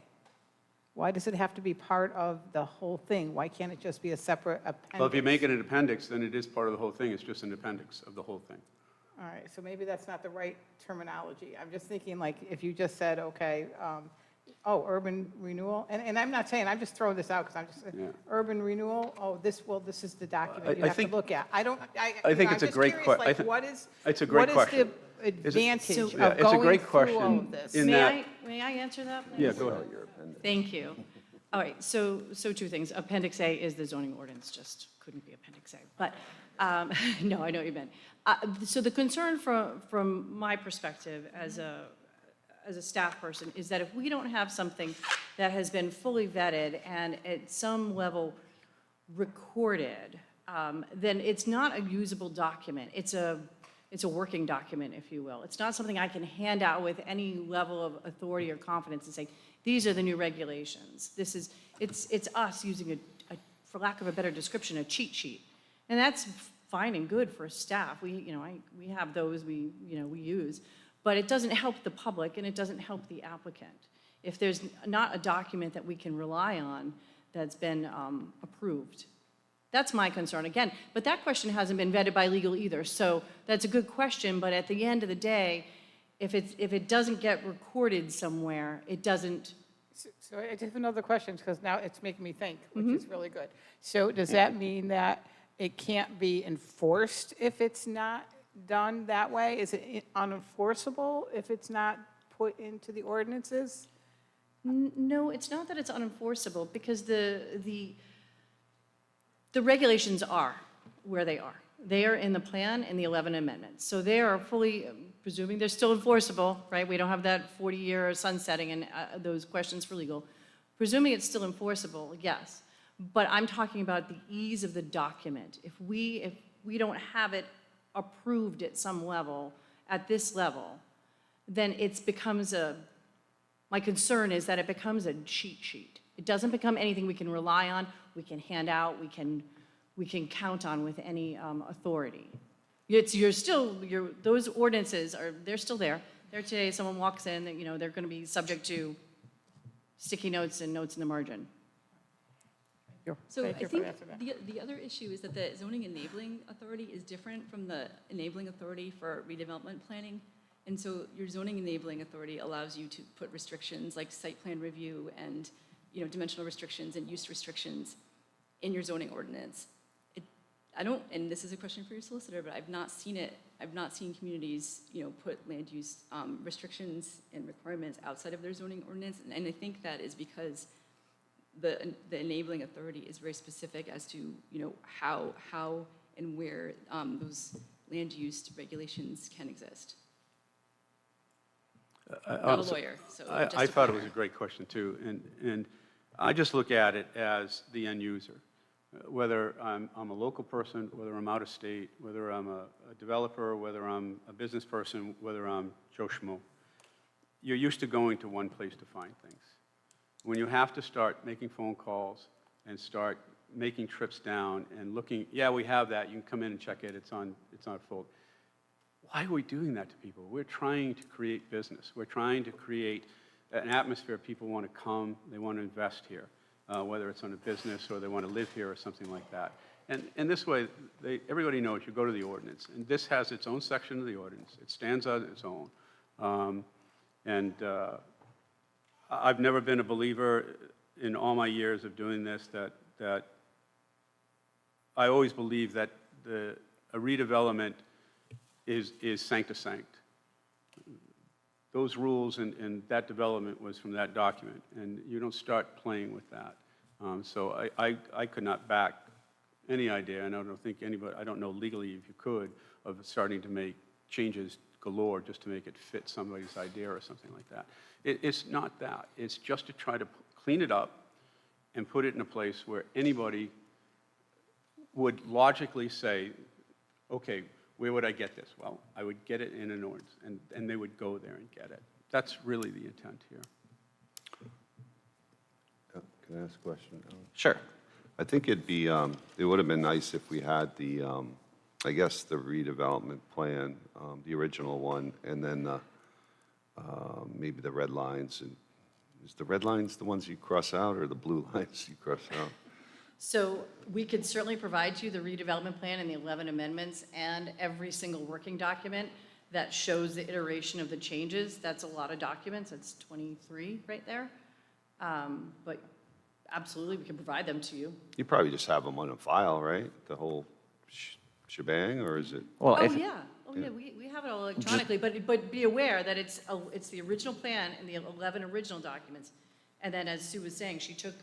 Why does it have to be part of the whole thing? Why can't it just be a separate appendix? Well, if you make it an appendix, then it is part of the whole thing. It's just an appendix of the whole thing. All right, so maybe that's not the right terminology. I'm just thinking, like, if you just said, okay, urban renewal, and I'm not saying, I'm just throwing this out because I'm just, Yeah. urban renewal, this is the document you I have to think- look at. I think I'm it's a just great curious, que- I like, thi- what is, it's a great question. What is the advantage So- of Yeah, it's a going great through all question of this? in May that- may I answer that? Yeah, please? go ahead. Thank you. All right, so two things. Appendix A is the zoning ordinance, just couldn't be Appendix A. But, no, I know what you meant. So the concern from my perspective as a staff person is that if we don't have something that has been fully vetted and at some level recorded, then it's not a usable document. It's a working document, if you will. It's not something I can hand out with any level of authority or confidence and say, these are the new regulations. It's us using for lack of a better description, a cheat sheet. And that's fine and good for staff. We have those we use, but it doesn't help the public and it doesn't help the applicant. If there's not a document that we can rely on that's been approved, That's my concern, again. But that question hasn't been vetted by legal either, so that's a good question, but at the end of the day, if it doesn't get recorded somewhere, it doesn't. So I just have another question, because now it's making me think, which is really good. So does that mean that it can't be enforced if it's not done that way? Is it unenforceable if it's not put into the ordinances? No, it's not that it's unenforceable, because the regulations are where they are. They are in the plan and the 11 amendments. So they are fully, presuming they're still enforceable, right? We don't have that 40-year sunsetting and those questions for legal. Presuming it's still enforceable, yes. But I'm talking about the ease of the document. If we don't have it approved at some level, at this level, then it becomes my concern is that it becomes a cheat sheet. It doesn't become anything we can rely on, we can hand out, we can count on with any authority. Those ordinances they're still there. They're today, someone walks in, they're going to be subject to sticky notes and notes in the margin. So I Thank you for think the answer to that. the other issue is that the zoning enabling authority is different from the enabling authority for redevelopment planning. And so your zoning enabling authority allows you to put restrictions like site plan review and, dimensional restrictions and use restrictions in your zoning ordinance. And this is a question for your solicitor, but I've not seen communities, put land use restrictions and requirements outside of their zoning ordinance. And I think that is because the enabling authority is very specific as to, how and where those land use regulations can exist. Not a lawyer, so I thought it was a great question, too. And I just look at it as the end user. Whether I'm a local person, whether I'm out of state, whether I'm a developer, whether I'm a business person, whether I'm Joe Schmo, you're used to going to one place to find things. When you have to start making phone calls and start making trips down and looking, yeah, we have that, you can come in and check it, it's not full. Why are we doing that to people? We're trying to create business. We're trying to create an atmosphere people want to come, they want to invest here, whether it's on a business or they want to live here or something like that. And this way, everybody knows you go to the ordinance, and this has its own section of the ordinance. It stands on its own. I've never been a believer in all my years of doing this that I always believe that a redevelopment is sancta sanct. Those rules and that development was from that document, and you don't start playing with that. So I could not back any idea, and I don't think anybody, I don't know legally if you could, of starting to make changes galore just to make it fit somebody's idea or something like that. It's not that. It's just to try to clean it up and put it in a place where anybody would logically say, okay, where would I get this? Well, I would get it in an ordinance, and they would go there and get it. That's really the intent here. Can I ask a question? Sure. I think it would have been nice if we had the, I guess, the redevelopment plan, the original one, and then maybe the red lines. And is the red lines the ones you cross out, or the blue lines you cross out? So we could certainly provide you the redevelopment plan and the 11 amendments and every single working document that shows the iteration of the changes. That's a lot of documents. That's 23 right there. But absolutely, we can provide them to you. You probably just have them on a file, right? The whole shebang, or is it? Well, Oh, yeah. Oh, yeah, we have it all electronically, but be aware that it's the original plan and the 11 original documents. And then, as Sue was saying, she took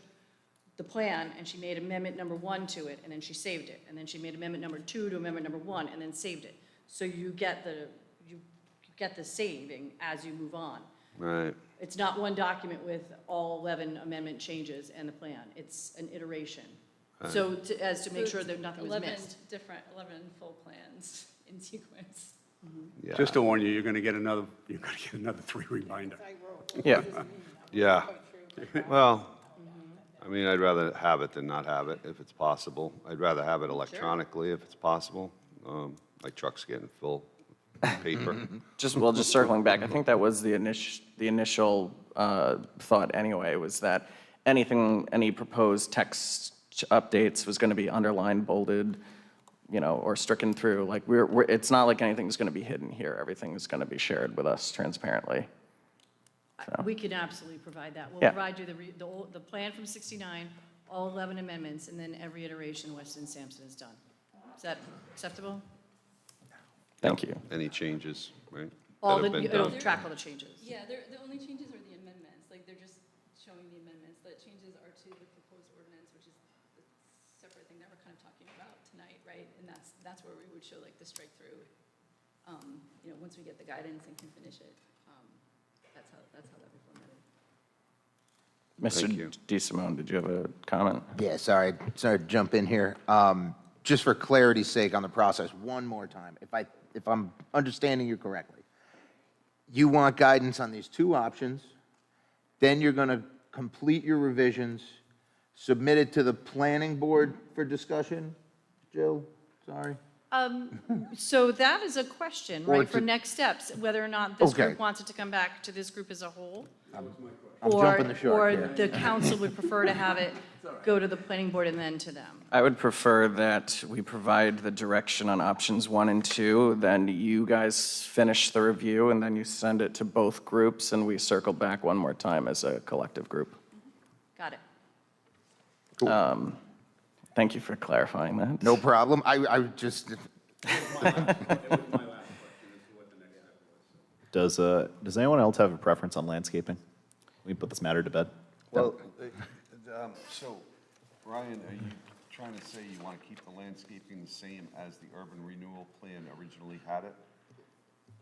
the plan and she made amendment number 1 to it, and then she saved it. And then she made amendment number 2 to amendment number 1, and then saved it. So you get the saving as you move on. Right. It's not one document with all 11 amendment changes and the plan. It's an iteration. So as to make sure that nothing was 11 missed. 11 full plans in sequence. Yeah. Just to warn you, you're going to get another 3 reminder. Yeah. Yeah. Well, I mean, I'd rather have it than not have it if it's possible. I'd rather have it electronically if it's possible. My truck's getting full of paper. Just circling back, I think that was the initial thought anyway, was that any proposed text updates was going to be underlined, bolded, or stricken through. Like, it's not like anything's going to be hidden here. Everything is going to be shared with us transparently. We can absolutely provide that. We'll Yeah. provide you the plan from 69, all 11 amendments, and then every iteration Weston and Sampson has done. Is that acceptable? Thank you. Any changes, right? All that have been it'll done? track all the changes. Yeah, the only changes are the amendments, like they're just showing the amendments. The changes are to the proposed ordinance, which is the separate thing that we're kind of talking about tonight, right? And that's where we would show like the strike through, once we get the guidance and can finish it. That's how that would be formatted. Thank you. Mr. DeSimone, did you have a comment? Yeah, sorry to jump in here. Just for clarity's sake on the process, one more time, if I'm understanding you correctly, you want guidance on these two options, then you're going to complete your revisions, submit it to the planning board for discussion? Jill, sorry? So that is a question, Or right, for to- next steps, whether or not this Okay. group wants it to come back to this group as a whole. I'm jumping the shark Or here. the council would prefer to have it go to the planning board and then to them. I would prefer that we provide the direction on options 1 and 2, then you guys finish the review, and then you send it to both groups, and we circle back one more time as a collective group. Got it. Thank you for clarifying that. No problem. I just, Does anyone else have a preference on landscaping? We can put this matter to bed. Well, so, Brian, are you trying to say you want to keep the landscaping the same as the urban renewal plan originally had it?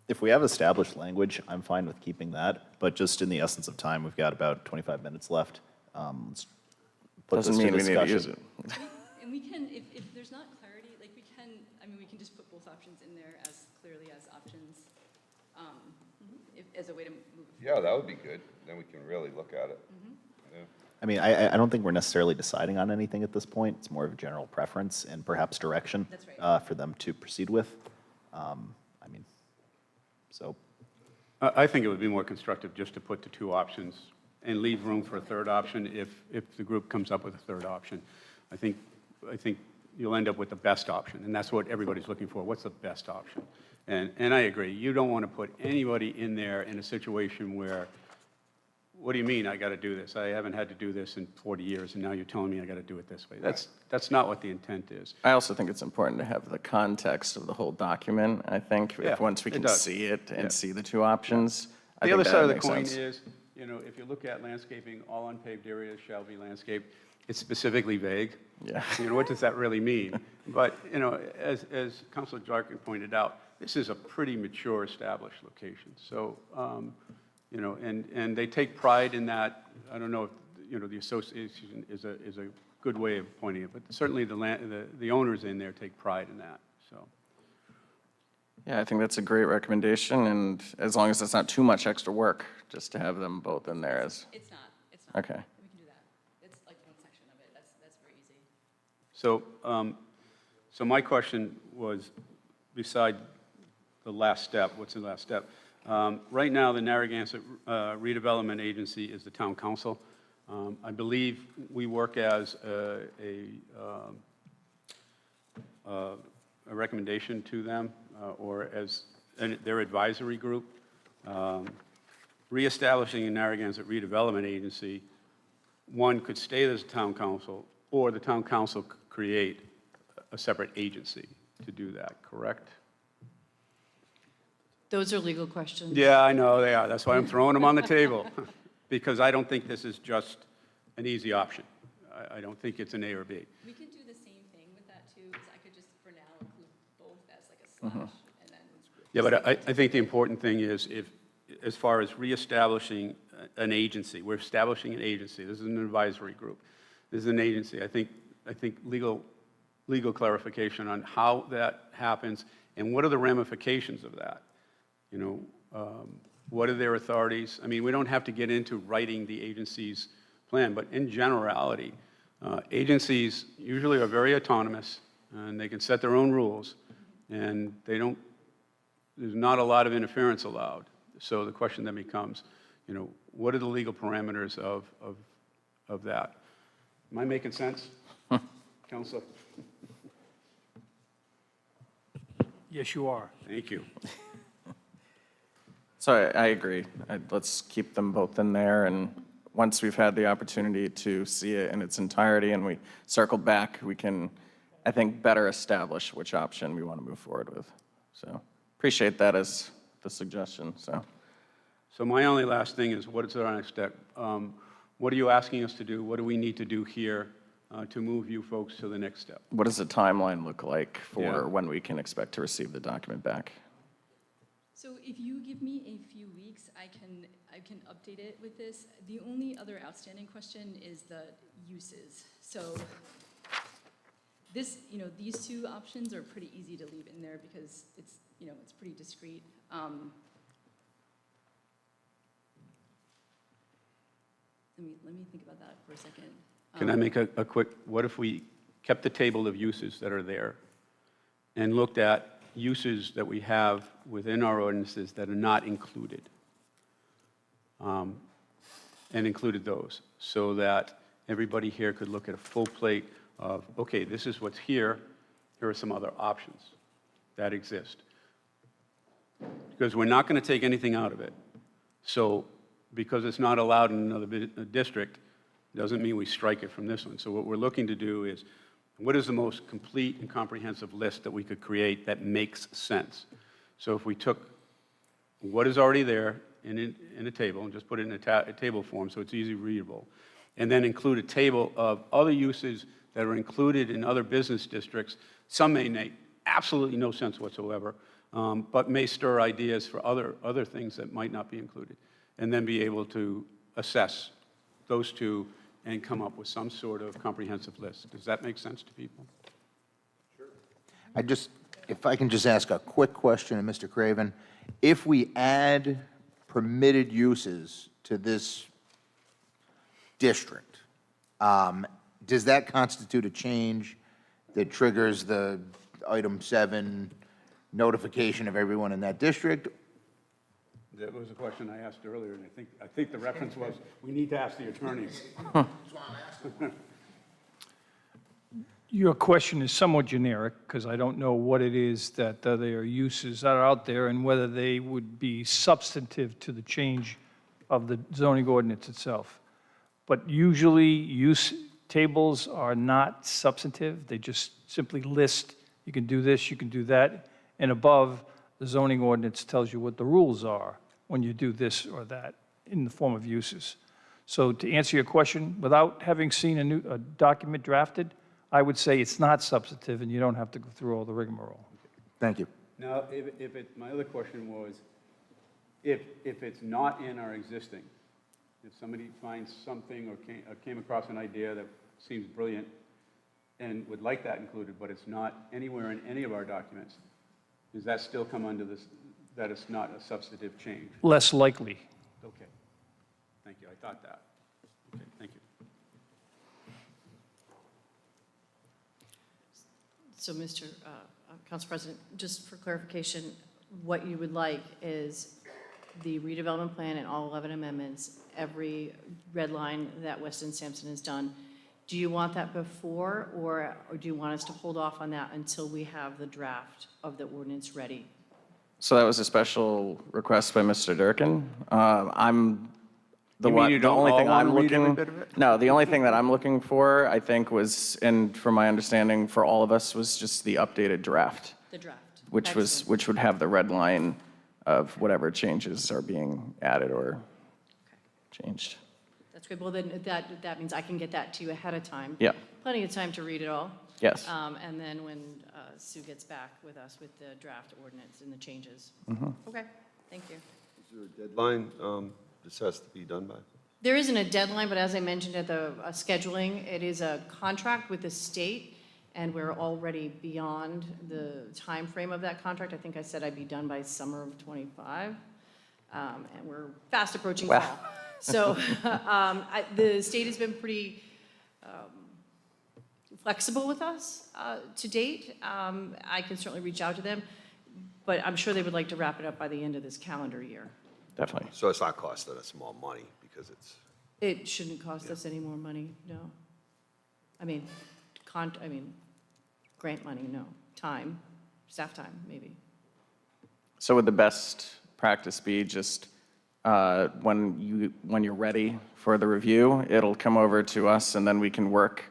If we have established language, I'm fine with keeping that, but just in the essence of time, we've got about 25 minutes left. Let's put Doesn't this to mean we need to discussion. use it. And we can, if there's not clarity, like we can just put both options in there as clearly as options, as a way to move. Yeah, that would be good. Then we can really look at it. Yeah. I mean, I don't think we're necessarily deciding on anything at this point. It's more of a general preference and perhaps direction That's right. for them to proceed with. So I think it would be more constructive just to put the two options and leave room for a third option if the group comes up with a third option. I think you'll end up with the best option, and that's what everybody's looking for. What's the best option? And I agree. You don't want to put anybody in there in a situation where, what do you mean I got to do this? I haven't had to do this in 40 years, and now you're telling me I got to do it this way. That's not what the intent is. I also think it's important to have the context of the whole document, I think, Yeah, once we it can does. see it and Yeah. see the two options. I The think other that side of the makes coin sense. is, if you look at landscaping, all unpaved areas shall be landscaped. It's specifically vague. Yeah. What does that really mean? But, as Councilor Jarkin pointed out, this is a pretty mature, established location. So, and they take pride in that. I don't know if, the association is a good way of pointing it, but certainly the owners in there take pride in that, so. Yeah, I think that's a great recommendation, and as long as it's not too much extra work, just to have them both in there as, It's not. okay. We can do that. It's like one section of it. That's very easy. So my question was, beside the last step, what's the last step? Right now, the Narragansett Redevelopment Agency is the town council. I believe we work as a recommendation to them, or as their advisory group. Reestablishing a Narragansett Redevelopment Agency, one could stay as a town council, or the town council could create a separate agency to do that, correct? Those are legal questions. Yeah, I know they are. That's why I'm throwing them on the table, because I don't think this is just an easy option. I don't think it's an A or B. We could do the same thing with that too, because I could just for now include both as like a slash and then. Yeah, but I think the important thing is as far as reestablishing an agency, we're establishing an agency. This is an advisory group. This is an agency. I think legal clarification on how that happens and what are the ramifications of that. What are their authorities? I mean, we don't have to get into writing the agency's plan, but in generality, agencies usually are very autonomous, and they can set their own rules, and there's not a lot of interference allowed. So the question then becomes, what are the legal parameters of that? Am I making sense? Counselor? Yes, you are. Thank you. So I agree. Let's keep them both in there, and once we've had the opportunity to see it in its entirety and we circle back, we can, I think, better establish which option we want to move forward with. So appreciate that as the suggestion, so. So my only last thing is, what is our next step? What are you asking us to do? What do we need to do here to move you folks to the next step? What does the timeline look like for Yeah. when we can expect to receive the document back? So if you give me a few weeks, I can update it with this. The only other outstanding question is the uses. So this, these two options are pretty easy to leave in there because it's, it's pretty discrete. Let me think about that for a second. Can I make a quick, what if we kept the table of uses that are there and looked at uses that we have within our ordinances that are not included? And included those, so that everybody here could look at a full plate of, okay, this is what's here, here are some other options that exist. Because we're not going to take anything out of it. So because it's not allowed in another district, doesn't mean we strike it from this one. So what we're looking to do is, what is the most complete and comprehensive list that we could create that makes sense? So if we took what is already there in a table and just put it in a table form so it's easy readable, and then include a table of other uses that are included in other business districts, some may make absolutely no sense whatsoever, but may stir ideas for other things that might not be included, and then be able to assess those two and come up with some sort of comprehensive list. Does that make sense to people? If I can just ask a quick question of Mr. Craven. If we add permitted uses to this district, does that constitute a change that triggers the item 7 notification of everyone in that district? That was a question I asked earlier, and I think the reference was, we need to ask the attorney. Your question is somewhat generic, because I don't know what it is that there are uses that are out there and whether they would be substantive to the change of the zoning ordinance itself. But usually, use tables are not substantive. They just simply list, you can do this, you can do that, and above, the zoning ordinance tells you what the rules are when you do this or that in the form of uses. So to answer your question, without having seen a document drafted, I would say it's not substantive and you don't have to go through all the rigmarole. Thank you. Now, my other question was, if it's not in our existing, if somebody finds something or came across an idea that seems brilliant and would like that included, but it's not anywhere in any of our documents, does that still come under this, that it's not a substantive change? Less likely. Okay. Thank you. I thought that. Okay, thank you. So, Mr. Council President, just for clarification, what you would like is the redevelopment plan and all 11 amendments, every red line that Weston Sampson has done. Do you want that before, or do you want us to hold off on that until we have the draft of the ordinance ready? So that was a special request by Mr. Durkin. You mean you don't all want to read every bit of it? No, the only thing that I'm looking for, I think, was, and from my understanding for all of us, was just the updated draft, The draft. which Excellent. would have the red line of whatever changes are being added or changed. That's good. Well, then that means I can get that to you ahead of time. Yeah. Plenty of time to read it all. Yes. And then when Sue gets back with us with the draft ordinance and the changes. Mm-hmm. Okay, thank you. Is there a deadline this has to be done by? There isn't a deadline, but as I mentioned at the scheduling, it is a contract with the state, and we're already beyond the time frame of that contract. I think I said I'd be done by summer of '25, and we're fast approaching Wow. fall. So the state has been pretty flexible with us to date. I can certainly reach out to them, but I'm sure they would like to wrap it up by the end of this calendar year. Definitely. So it's not costing us more money because it's, It shouldn't cost us any more money, no. I mean, grant money, no. Time, staff time, maybe. So would the best practice be just when you're ready for the review, it'll come over to us, and then we can work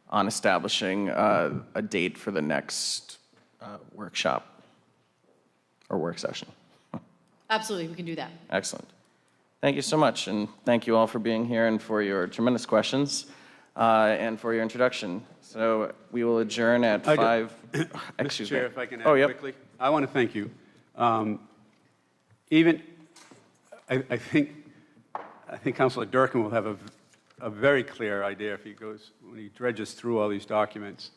on establishing a date for the next workshop or work session? Absolutely, we can do that. Excellent. Thank you so much, and thank you all for being here and for your tremendous questions and for your introduction. So we will adjourn at I do- 5. Mr. Excuse me. Chair, if I can Oh, add yep. quickly. I want to thank you. I think Councilor Durkin will have a very clear idea if he goes, when he dredges through all these documents,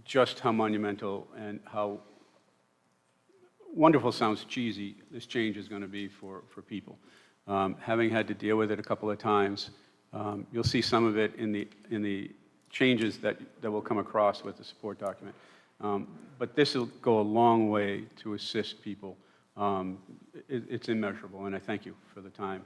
just how monumental and how wonderful, sounds cheesy, this change is going to be for people. Having had to deal with it a couple of times, you'll see some of it in the changes that will come across with the support document. But this will go a long way to assist people. It's immeasurable, and I thank you for the time.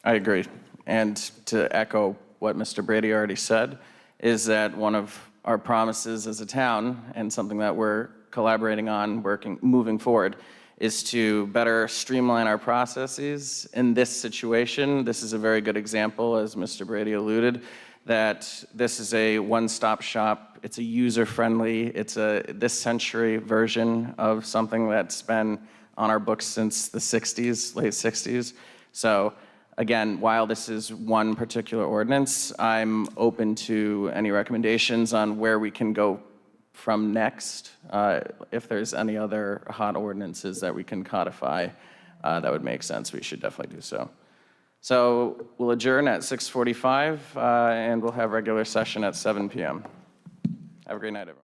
I agree. And to echo what Mr. Brady already said, is that one of our promises as a town, and something that we're collaborating on, moving forward, is to better streamline our processes. In this situation, this is a very good example, as Mr. Brady alluded, that this is a one-stop shop. It's a user-friendly, it's a this century version of something that's been on our books since the 60s, late 60s. So again, while this is one particular ordinance, I'm open to any recommendations on where we can go from next. If there's any other hot ordinances that we can codify, that would make sense. We should definitely do so. So we'll adjourn at 6:45, and we'll have regular session at 7 p.m. Have a great night, everyone.